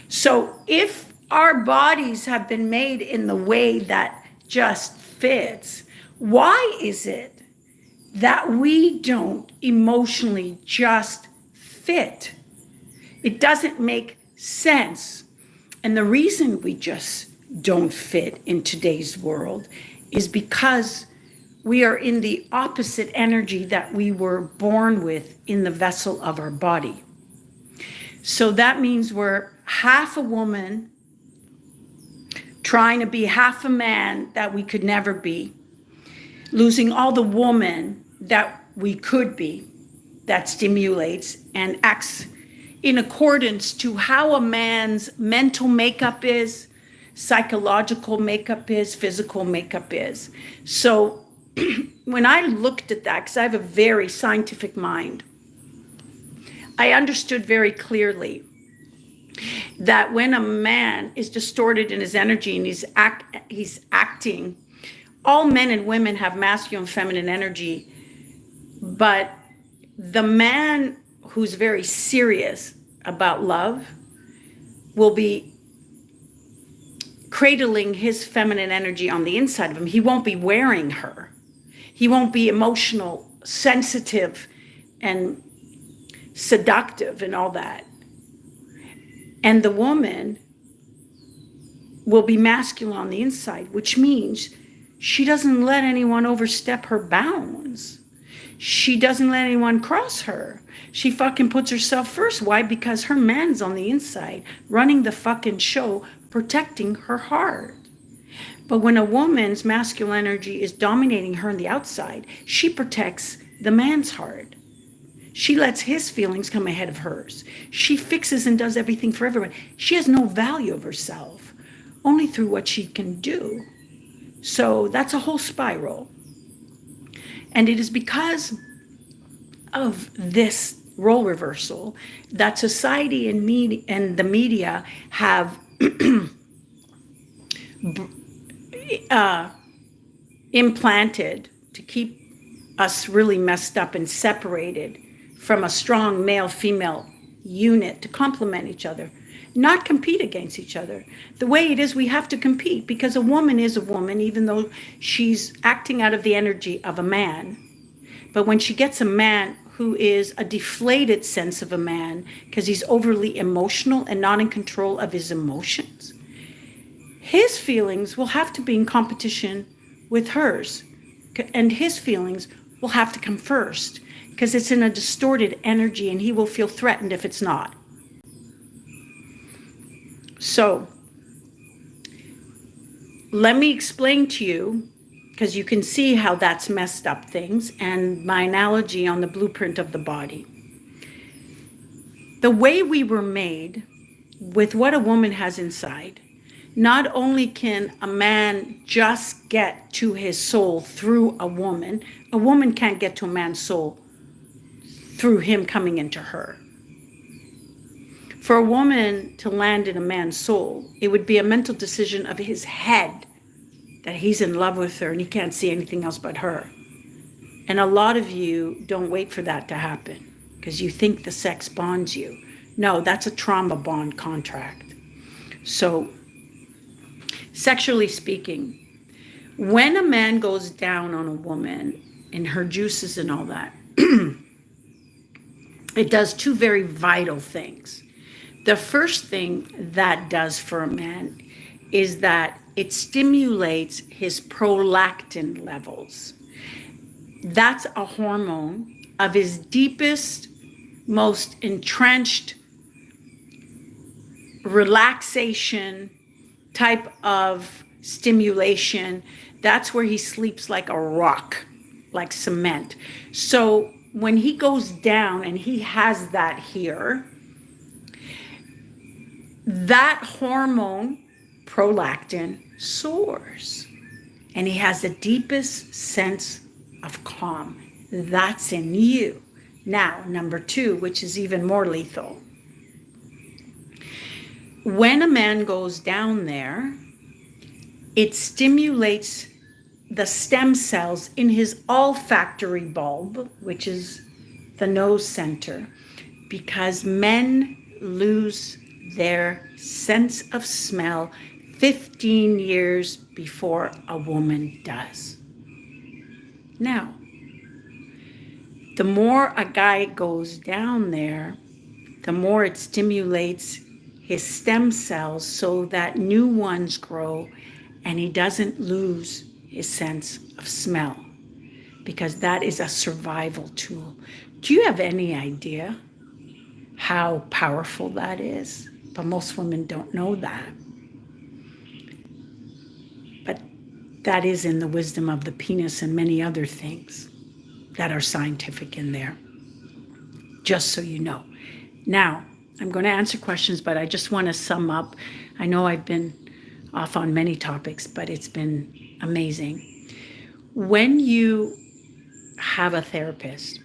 So if our bodies have been made in the way that just fits, why is it that we don't emotionally just fit? It doesn't make sense. And the reason we just don't fit in today's world is because we are in the opposite energy that we were born with in the vessel of our body. So that means we're half a woman trying to be half a man that we could never be, losing all the woman that we could be, that stimulates and acts in accordance to how a man's mental makeup is, psychological makeup is, physical makeup is. So when I looked at that, because I have a very scientific mind, I understood very clearly that when a man is distorted in his energy and he's acting, all men and women have masculine and feminine energy, but the man who's very serious about love will be cradling his feminine energy on the inside of him. He won't be wearing her. He won't be emotional, sensitive, and seductive and all that. And the woman will be masculine on the inside, which means she doesn't let anyone overstep her bounds. She doesn't let anyone cross her. She fucking puts herself first. Why? Because her man's on the inside, running the fucking show, protecting her heart. But when a woman's masculine energy is dominating her on the outside, she protects the man's heart. She lets his feelings come ahead of hers. She fixes and does everything for everyone. She has no value of herself, only through what she can do. So that's a whole spiral. And it is because of this role reversal that society and the media have implanted to keep us really messed up and separated from a strong male-female unit to complement each other, not compete against each other. The way it is, we have to compete because a woman is a woman, even though she's acting out of the energy of a man. But when she gets a man who is a deflated sense of a man because he's overly emotional and not in control of his emotions, his feelings will have to be in competition with hers, and his feelings will have to come first because it's in a distorted energy and he will feel threatened if it's not. So let me explain to you, because you can see how that's messed up things, and my analogy on the blueprint of the body. The way we were made with what a woman has inside, not only can a man just get to his soul through a woman can't get to a man's soul through him coming into her. For a woman to land in a man's soul, it would be a mental decision of his head that he's in love with her and he can't see anything else but her. And a lot of you don't wait for that to happen because you think the sex bonds you. No, that's a trauma bond contract. So, sexually speaking, when a man goes down on a woman in her juices and all that, it does two very vital things. The first thing that does for a man is that it stimulates his prolactin levels. That's a hormone of his deepest, most entrenched relaxation type of stimulation. That's where he sleeps like a rock, like cement. So when he goes down and he has that here, that hormone, prolactin, soars. And he has the deepest sense of calm. That's in you. Now, number two, which is even more lethal. When a man goes down there, it stimulates the stem cells in his olfactory bulb, which is the nose center, because men lose their sense of smell 15 years before a woman does. Now, the more a guy goes down there, the more it stimulates his stem cells so that new ones grow and he doesn't lose his sense of smell, because that is a survival tool. Do you have any idea how powerful that is? But most women don't know that. But that is in the wisdom of the penis and many other things that are scientific in there, just so you know. Now, I'm going to answer questions, but I just want to sum up. I know I've been off on many topics, but it's been amazing. When you have a therapist,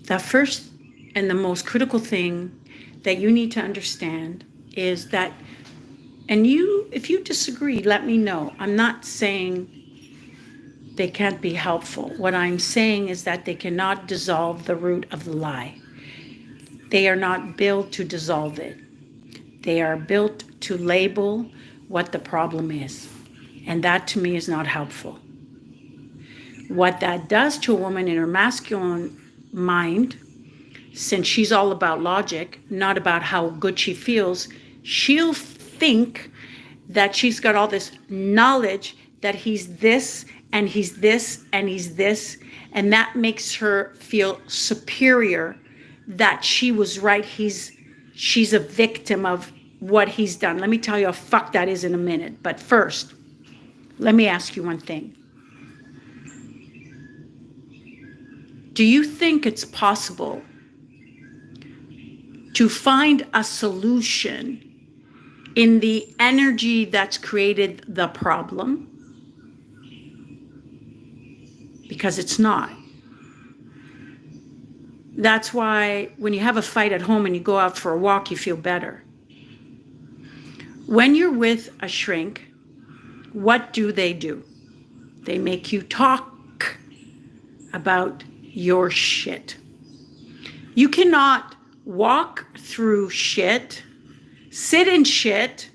the first and the most critical thing that you need to understand is that, and if you disagree, let me know. I'm not saying they can't be helpful. What I'm saying is that they cannot dissolve the root of the lie. They are not built to dissolve it. They are built to label what the problem is. And that to me is not helpful. What that does to a woman in her masculine mind, since she's all about logic, not about how good she feels, she'll think that she's got all this knowledge that he's this and he's this and he's this, and that makes her feel superior, that she was right. She's a victim of what he's done. Let me tell you how fucked that is in a minute. But first, let me ask you one thing. Do you think it's possible to find a solution in the energy that's created the problem? Because it's not. That's why when you have a fight at home and you go out for a walk, you feel better. When you're with a shrink, what do? They make you talk about your shit. You cannot walk through shit, sit in shit,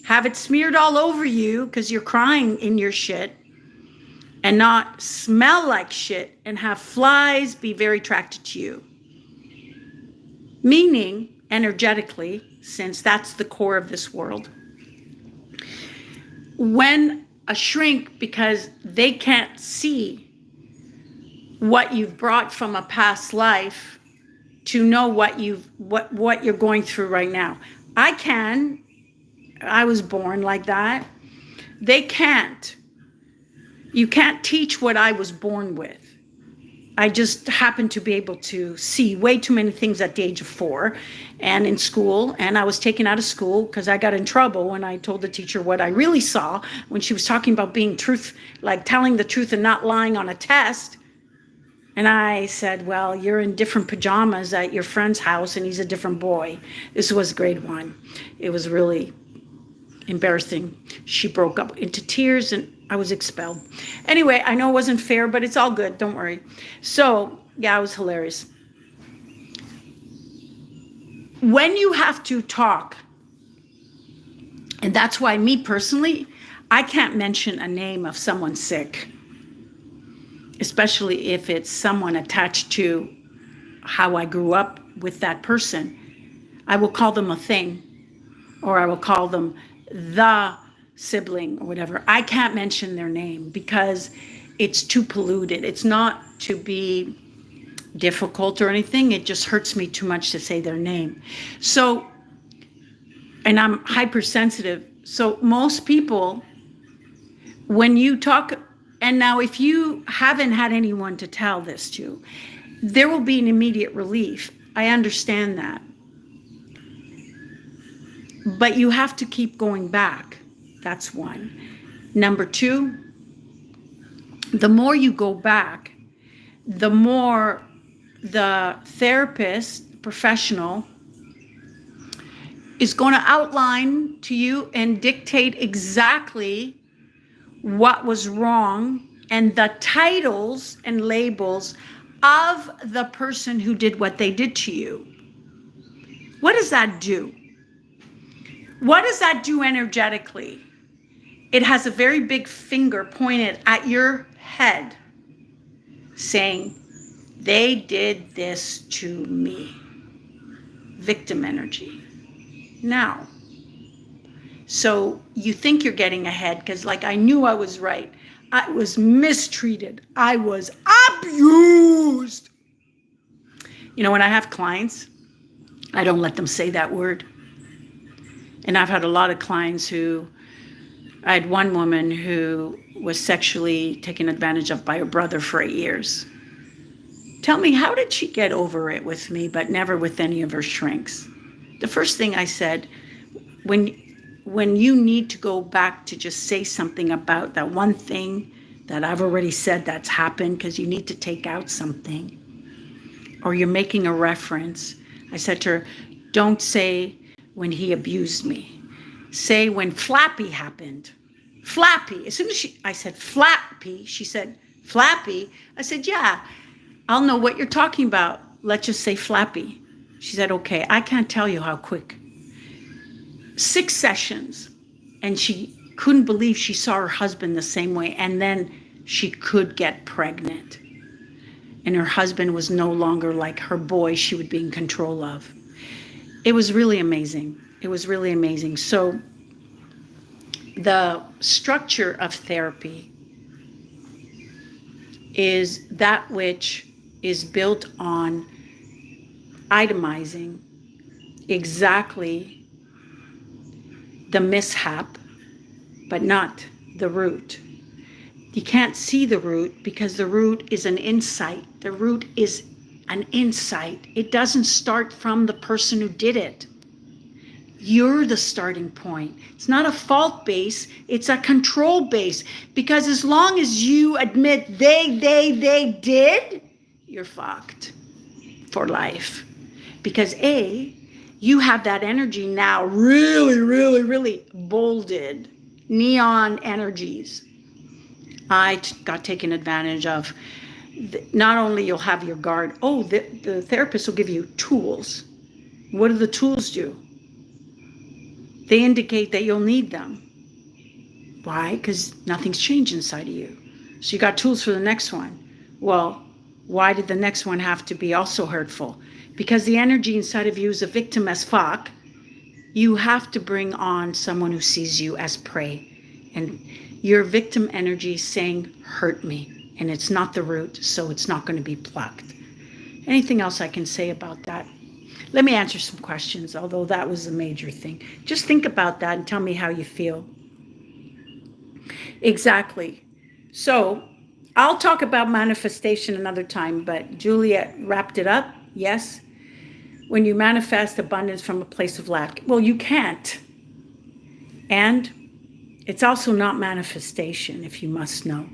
have it smeared all over you because you're crying in your shit, and not smell like shit and have flies be very attracted to you. Meaning, energetically, since that's the core of this world, when a shrink, because they can't see what you've brought from a past life to know what you're going through right now. I can. I was born like that. They can't. You can't teach what I was born with. I just happened to be able to see way too many things at the age of 4 and in school. And I was taken out of school because I got in trouble when I told the teacher what I really saw when she was talking about being telling the truth and not lying on a test. And I said, well, you're in different pajamas at your friend's house and he's a different boy. This was grade 1. It was really embarrassing. She broke up into tears and I was expelled. Anyway, I know it wasn't fair, but it's all good. Don't worry. So, yeah, it was hilarious. When you have to talk, and that's why me personally, I can't mention a name of someone sick, especially if it's someone attached to how I grew up with that person. I will call them a thing, or I will call them the sibling or whatever. I can't mention their name because it's too polluted. It's not to be difficult or anything. It just hurts me too much to say their name. So, and I'm hypersensitive. So most people, when you talk, and now if you haven't had anyone to tell this to, there will be an immediate relief. I understand that. But you have to keep going back. That's one. Number 2, the more you go back, the more the therapist, professional, is going to outline to you and dictate exactly what was wrong and the titles and labels of the person who did what they did to you. What does that do? What does that do energetically? It has a very big finger pointed at your head saying, they did this to me. Victim energy. Now, so you think you're getting ahead because I knew I was right. I was mistreated. I was abused. When I have clients, I don't let them say that word. And I've had a lot of clients I had one woman who was sexually taken advantage of by her brother for 8 years. Tell me, how did she get over it with me, but never with any of her shrinks? The first thing I said, when you need to go back to just say something about that one thing that I've already said that's happened, because you need to take out something, or you're making a reference, I said to her, don't say when he abused me. Say when Flappy happened. Flappy. As soon as I said Flappy, she said, Flappy? I said, yeah, I'll know what you're talking about. Let's just say Flappy. She said, okay. I can't tell you how quick. 6 sessions. And she couldn't believe she saw her husband the same way. And then she could get pregnant. And her husband was no longer like her boy she would be in control of. It was really amazing. It was really amazing. So the structure of therapy is that which is built on itemizing exactly the mishap, but not the root. You can't see the root because the root is an insight. The root is an insight. It doesn't start from the person who did it. You're the starting point. It's not a fault base, it's a control base. Because as long as you admit they did, you're fucked for life. Because you have that energy now really bolded, neon energies. I got taken advantage of. Not only you'll have your guard, the therapist will give you tools. What do the tools do? They indicate that you'll need them. Why? Because nothing's changed inside of you. So you got tools for the next one. Well, why did the next one have to be also hurtful? Because the energy inside of you is a victim as fuck. You have to bring on someone who sees you as prey. And your victim energy is saying, hurt me. And it's not the root, so it's not going to be plucked. Anything else I can say about that? Let me answer some questions, although that was a major thing. Just think about that and tell me how you feel. Exactly. So I'll talk about manifestation another time, but Juliet wrapped it up. Yes. When you manifest abundance from a place of lack. Well, you can't. And it's also not manifestation, if you must know.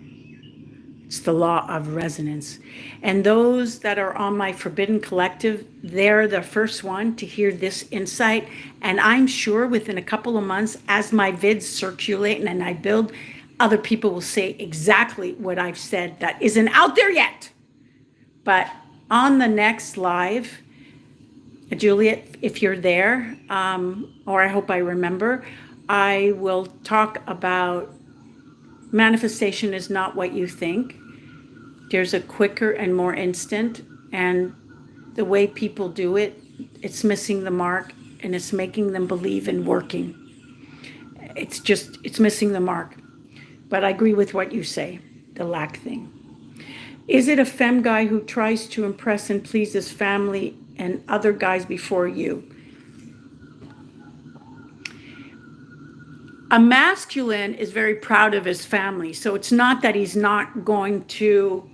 It's the law of resonance. And those that are on my Forbidden Collective, they're the first one to hear this insight. And I'm sure within a couple of months, as my vids circulate and I build, other people will say exactly what I've said that isn't out there yet. But on the next live, Juliet, if you're there, or I hope I remember, I will talk about manifestation is not what you think. There's a quicker and more instant, and the way people do it, it's missing the mark, and it's making them believe in working. It's missing the mark. But I agree with what you say, the lack thing. Is it a femme guy who tries to impress and please his family and other guys before you? A masculine is very proud of his family, so it's not that he's not going to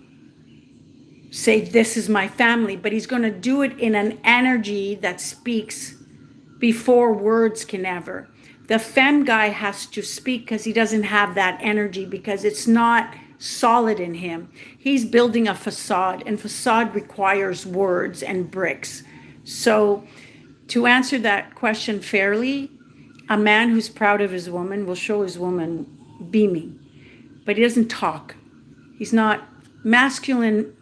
say, this is my family, but he's going to do it in an energy that speaks before words can ever. The femme guy has to speak because he doesn't have that energy, because it's not solid in him. He's building a facade, and facade requires words and bricks. So to answer that question fairly, a man who's proud of his woman will show his woman beaming, but he doesn't talk. He's not masculine.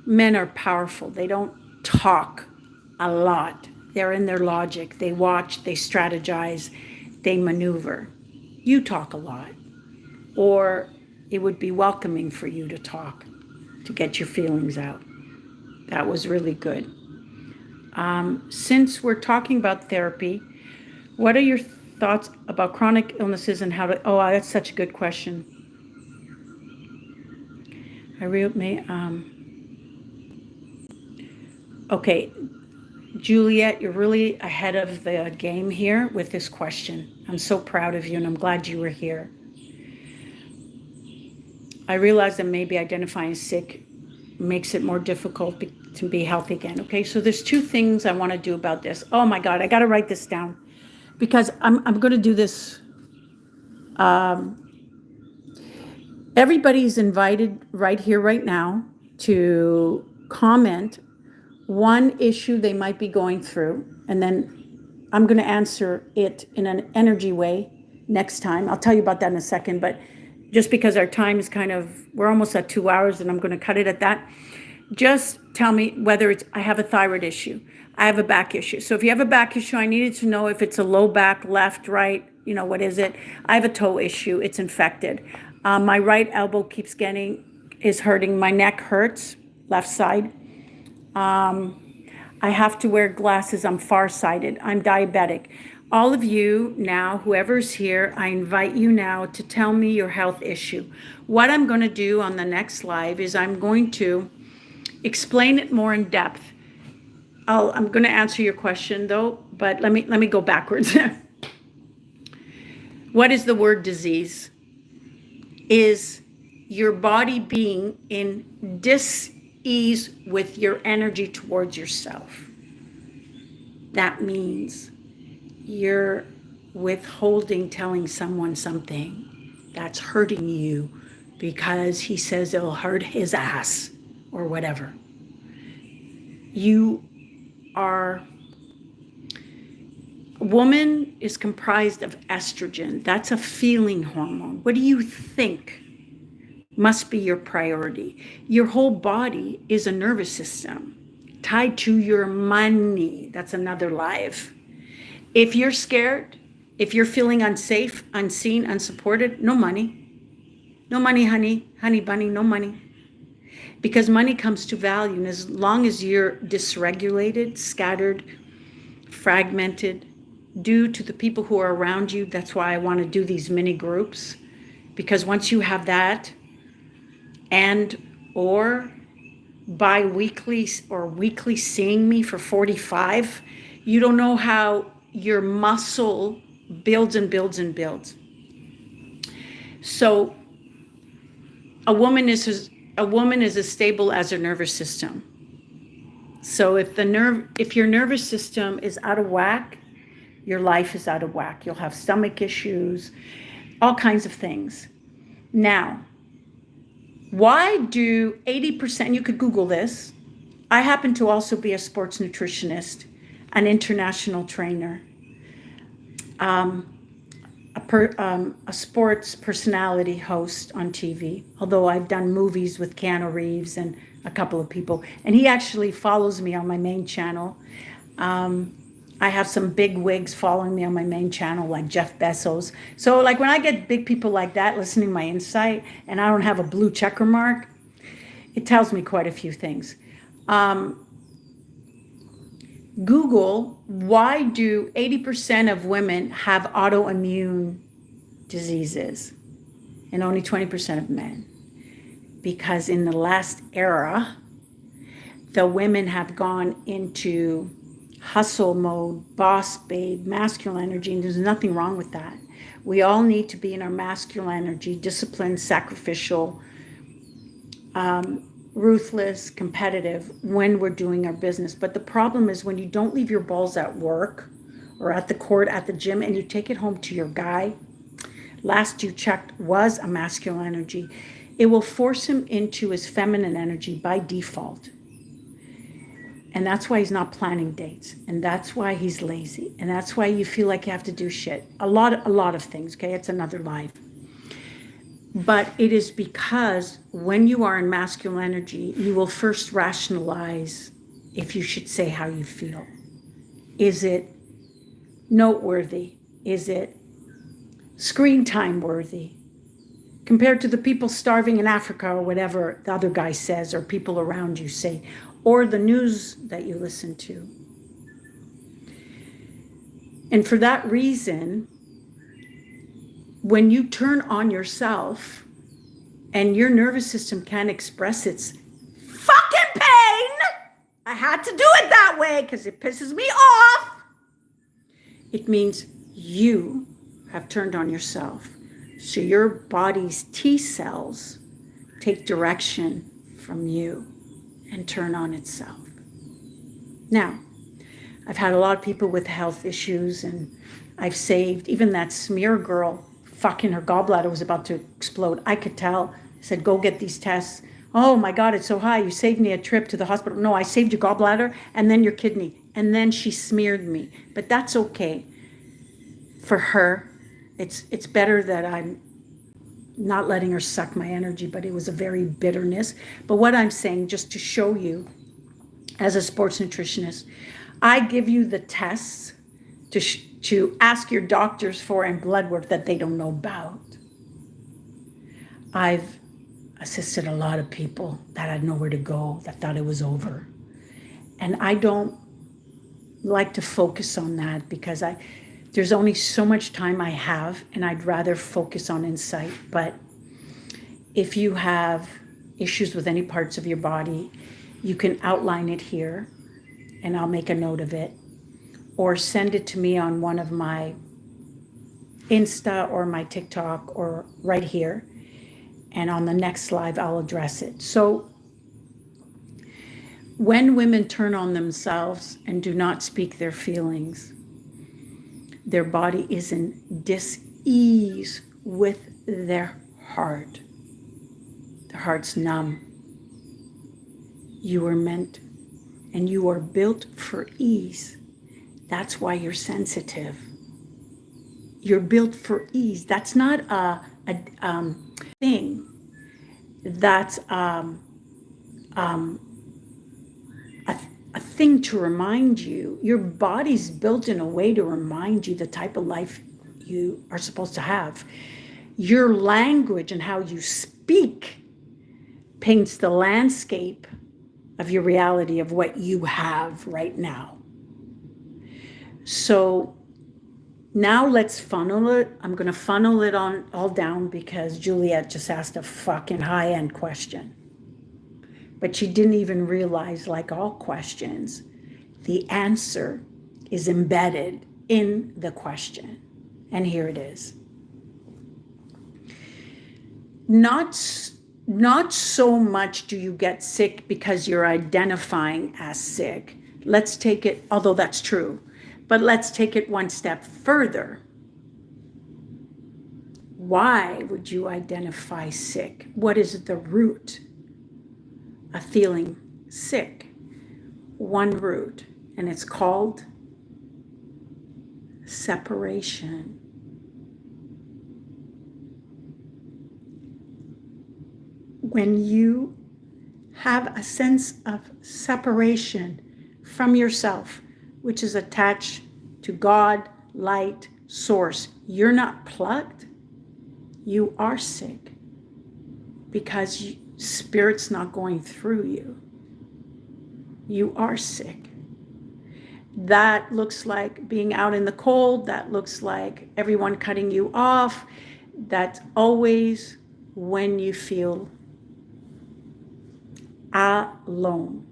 Men are powerful. They don't talk a lot. They're in their logic. They watch, they strategize, they maneuver. You talk a lot, or it would be welcoming for you to talk, to get your feelings out. That was really good. Since we're talking about therapy, what are your thoughts about chronic illnesses and how to, that's such a good question. Okay, Juliet, you're really ahead of the game here with this question. I'm so proud of you, and I'm glad you were here. I realize that maybe identifying sick makes it more difficult to be healthy again. Okay, so there's two things I want to do about this. Oh my God, I got to write this down, because I'm going to do this. Everybody's invited right here, right now, to comment one issue they might be going through, and then I'm going to answer it in an energy way next time. I'll tell you about that in a second, but just because our time is we're almost at 2 hours, and I'm going to cut it at that. Just tell me whether it's, I have a thyroid issue, I have a back issue. So if you have a back issue, I needed to know if it's a low back, left, right, what is it? I have a toe issue, it's infected. My right elbow is hurting, my neck hurts, left side. I have to wear glasses, I'm farsighted, I'm diabetic. all of you now, whoever's here, I invite you now to tell me your health issue. What I'm going to do on the next live is I'm going to explain it more in depth. I'm going to answer your question though, but let me go backwards. What is the word disease? Is your body being in dis-ease with your energy towards yourself. That means you're withholding telling someone something that's hurting you because he says it'll hurt his ass or whatever. You are, a woman is comprised of estrogen. That's a feeling hormone. What do you think must be your priority? Your whole body is a nervous system tied to your money. That's another live. If you're scared, if you're feeling unsafe, unseen, unsupported, no money. No money, honey bunny, no money. Because money comes to value. And as long as you're dysregulated, scattered, fragmented, due to the people who are around you, that's why I want to do these mini groups. Because once you have that, and or bi-weekly or weekly seeing me for 45, you don't know how your muscle builds and builds and builds. So a woman is as stable as her nervous system. So if your nervous system is out of whack, your life is out of whack. You'll have stomach issues, all kinds of things. Now, why do 80%, you could Google this. I happen to also be a sports nutritionist, an international trainer, a sports personality host on TV, although I've done movies with Keanu Reeves and a couple of people. And he actually follows me on my main channel. I have some big wigs following me on my main channel, like Jeff Bezos. So like when I get big people like that listening to my insight and I don't have a blue checker mark, it tells me quite a few things. Google, why do 80% of women have autoimmune diseases and only 20% of men? Because in the last era, the women have gone into hustle mode, boss babe, masculine energy, and there's nothing wrong with that. We all need to be in our masculine energy, disciplined, sacrificial, ruthless, competitive when we're doing our business. But the problem is when you don't leave your balls at work or at the court, at the gym, and you take it home to your guy, last you checked was a masculine energy, it will force him into his feminine energy by default. And that's why he's not planning dates. And that's why he's lazy. And that's why you feel like you have to do shit. A lot of things, okay? It's another life. But it is because when you are in masculine energy, you will first rationalize if you should say how you feel. Is it noteworthy? Is it screen time worthy? Compared to the people starving in Africa or whatever the other guy says or people around you say, or the news that you listen to. And for that reason, when you turn on yourself and your nervous system can't express its fucking pain, I had to do it that way because it pisses me off. It means you have turned on yourself. So your body's T cells take direction from you and turn on itself. Now, I've had a lot of people with health issues and I've saved, even that smear girl, fucking her gallbladder was about to explode. I could tell. I said, go get these tests. Oh my God, it's so high. You saved me a trip to the hospital. No, I saved your gallbladder and then your kidney. And then she smeared me. But that's okay. For her, it's better that I'm not letting her suck my energy, but it was a very bitterness. But what I'm saying, just to show you, as a sports nutritionist, I give you the tests to ask your doctors for and blood work that they don't know about. I've assisted a lot of people that had nowhere to go, that thought it was over. And I don't like to focus on that because There's only so much time I have, and I'd rather focus on insight. But if you have issues with any parts of your body, you can outline it here, and I'll make a note of it, or send it to me on one of my Insta or my TikTok or right here. And on the next live, I'll address it. So when women turn on themselves and do not speak their feelings, their body is in dis-ease with their heart. Their heart's numb. You are meant and you are built for ease. That's why you're sensitive. You're built for ease. That's not a thing. That's a thing to remind you. Your body's built in a way to remind you the type of life you are supposed to have. Your language and how you speak paints the landscape of your reality of what you have right now. So now let's funnel it. I'm going to funnel it on all down because Juliet just asked a fucking high-end question. But she didn't even realize, like all questions, the answer is embedded in the question. And here it is. Not so much do you get sick because you're identifying as sick. Let's take it, although that's true, but let's take it one step further. Why would you identify sick? What is the root of feeling sick? One root, and it's called separation. When you have a sense of separation from yourself, which is attached to God, light, source, you're not plugged, you are sick because spirit's not going through you. You are sick. That looks like being out in the cold. That looks like everyone cutting you off. That's always when you feel alone.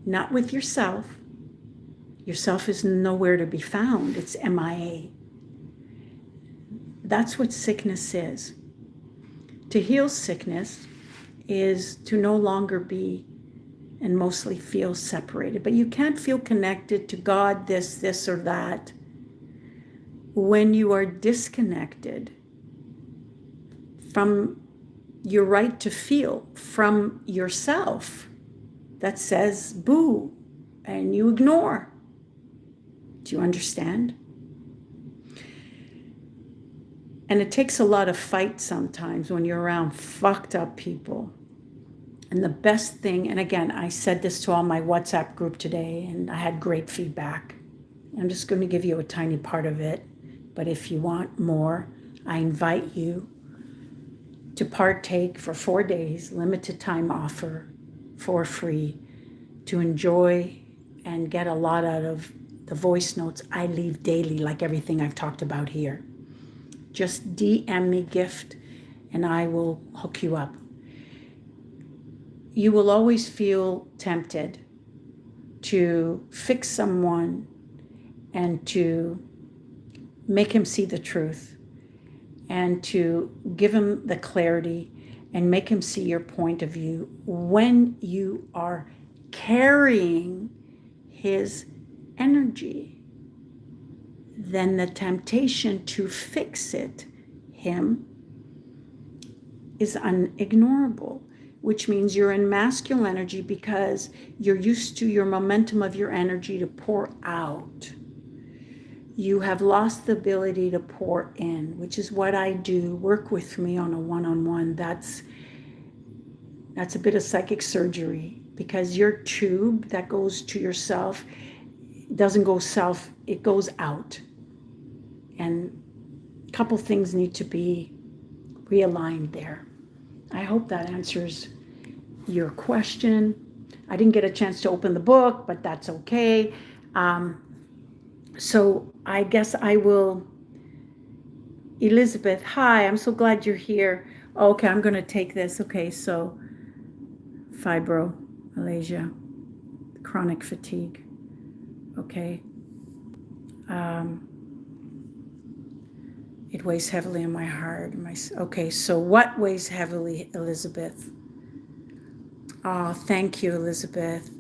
Not with yourself. Yourself is nowhere to be found. It's MIA. That's what sickness is. To heal sickness is to no longer be and mostly feel separated. But you can't feel connected to God, this or that, when you are disconnected from your right to feel, from yourself that says boo and you ignore. Do you understand? And it takes a lot of fight sometimes when you're around fucked up people. And the best thing, and again, I said this to all my WhatsApp group today, and I had great feedback. I'm just going to give you a tiny part of it. But if you want more, I invite you to partake for 4 days, limited time offer for free, to enjoy and get a lot out of the voice notes I leave daily, like everything I've talked about here. Just DM me gift and I will hook you up. You will always feel tempted to fix someone and to make him see the truth and to give him the clarity and make him see your point of view when you are carrying his energy. Then the temptation to fix him is unignorable, which means you're in masculine energy because you're used to your momentum of your energy to pour out. You have lost the ability to pour in, which is what I do. Work with me on a one-on-one. That's a bit of psychic surgery because your tube that goes to yourself doesn't go south, it goes out. And a couple things need to be realigned there. I hope that answers your question. I didn't get a chance to open the book, but that's okay. So I guess I will. Elizabeth, hi, I'm so glad you're here. Okay, I'm going to take this. Okay, so fibromyalgia, chronic fatigue. Okay. It weighs heavily on my heart. Okay, so what weighs heavily, Elizabeth? Oh, thank you, Elizabeth.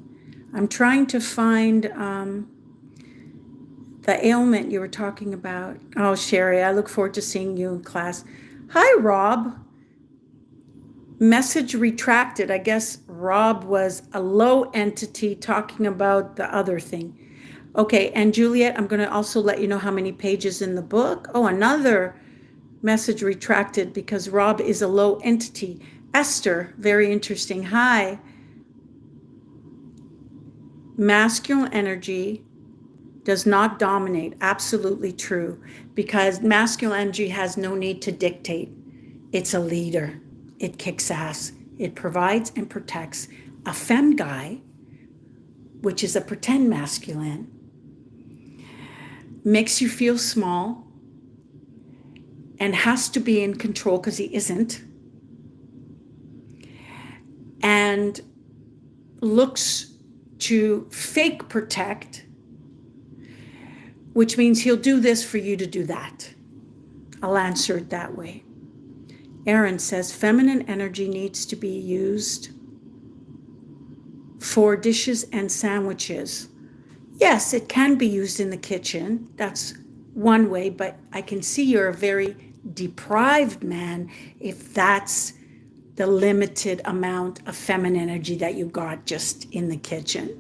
I'm trying to find the ailment you were talking about. Oh, Sherry, I look forward to seeing you in class. Hi, Rob. Message retracted. I guess Rob was a low entity talking about the other thing. Okay, and Juliet, I'm going to also let you know how many pages in the book. Oh, another message retracted because Rob is a low entity. Esther, very interesting. Hi. Masculine energy does not dominate. Absolutely true. Because masculine energy has no need to dictate. It's a leader. It kicks ass. It provides and protects. A femme guy, which is a pretend masculine, makes you feel small and has to be in control because he isn't. And looks to fake protect, which means he'll do this for you to do that. I'll answer it that way. Aaron says feminine energy needs to be used for dishes and sandwiches. Yes, it can be used in the kitchen. That's one way, but I can see you're a very deprived man if that's the limited amount of feminine energy that you got just in the kitchen.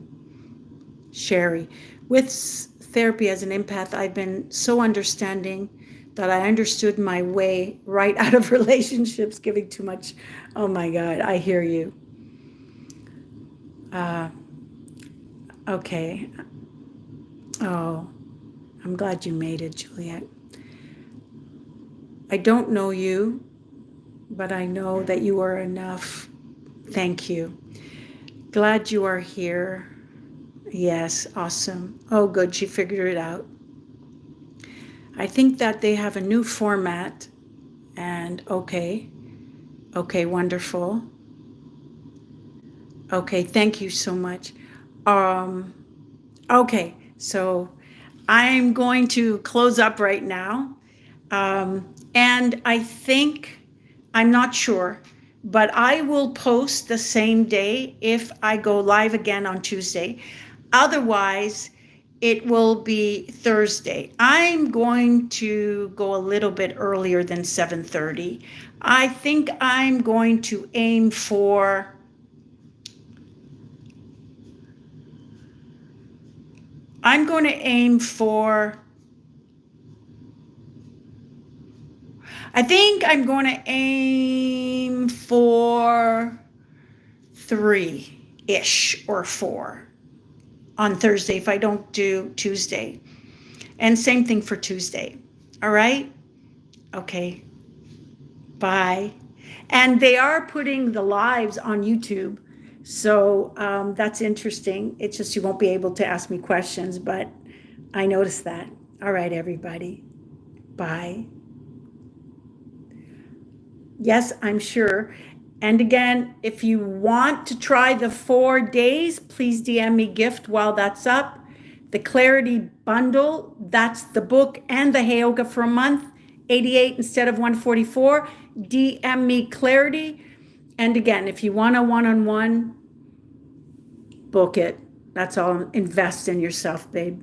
Sherry, with therapy as an empath, I've been so understanding that I understood my way right out of relationships, giving too much. Oh my God, I hear you. Okay. Oh, I'm glad you made it, Juliet. I don't know you, but I know that you are enough. Thank you. Glad you are here. Yes, awesome. Oh, good. She figured it out. I think that they have a new format, and okay, wonderful. Okay, thank you so much. Okay, so I'm going to close up right now. And I think, I'm not sure, but I will post the same day if I go live again on Tuesday. Otherwise, it will be Thursday. I'm going to go a little bit earlier than 7:30. I think I'm going to aim for I think I'm going to aim for 3-ish or 4 on Thursday if I don't do Tuesday. And same thing for Tuesday. All right? Okay. Bye. And they are putting the lives on YouTube. So that's interesting. It's just you won't be able to ask me questions, but I noticed that. All right, everybody. Bye. Yes, I'm sure. And again, if you want to try the 4 days, please DM me gift while that's up. The Clarity Bundle, that's the book and the Heyoka for a month, 88 instead of 144. DM me Clarity. And again, if you want a one-on-one, book it. That's all. Invest in yourself, babe.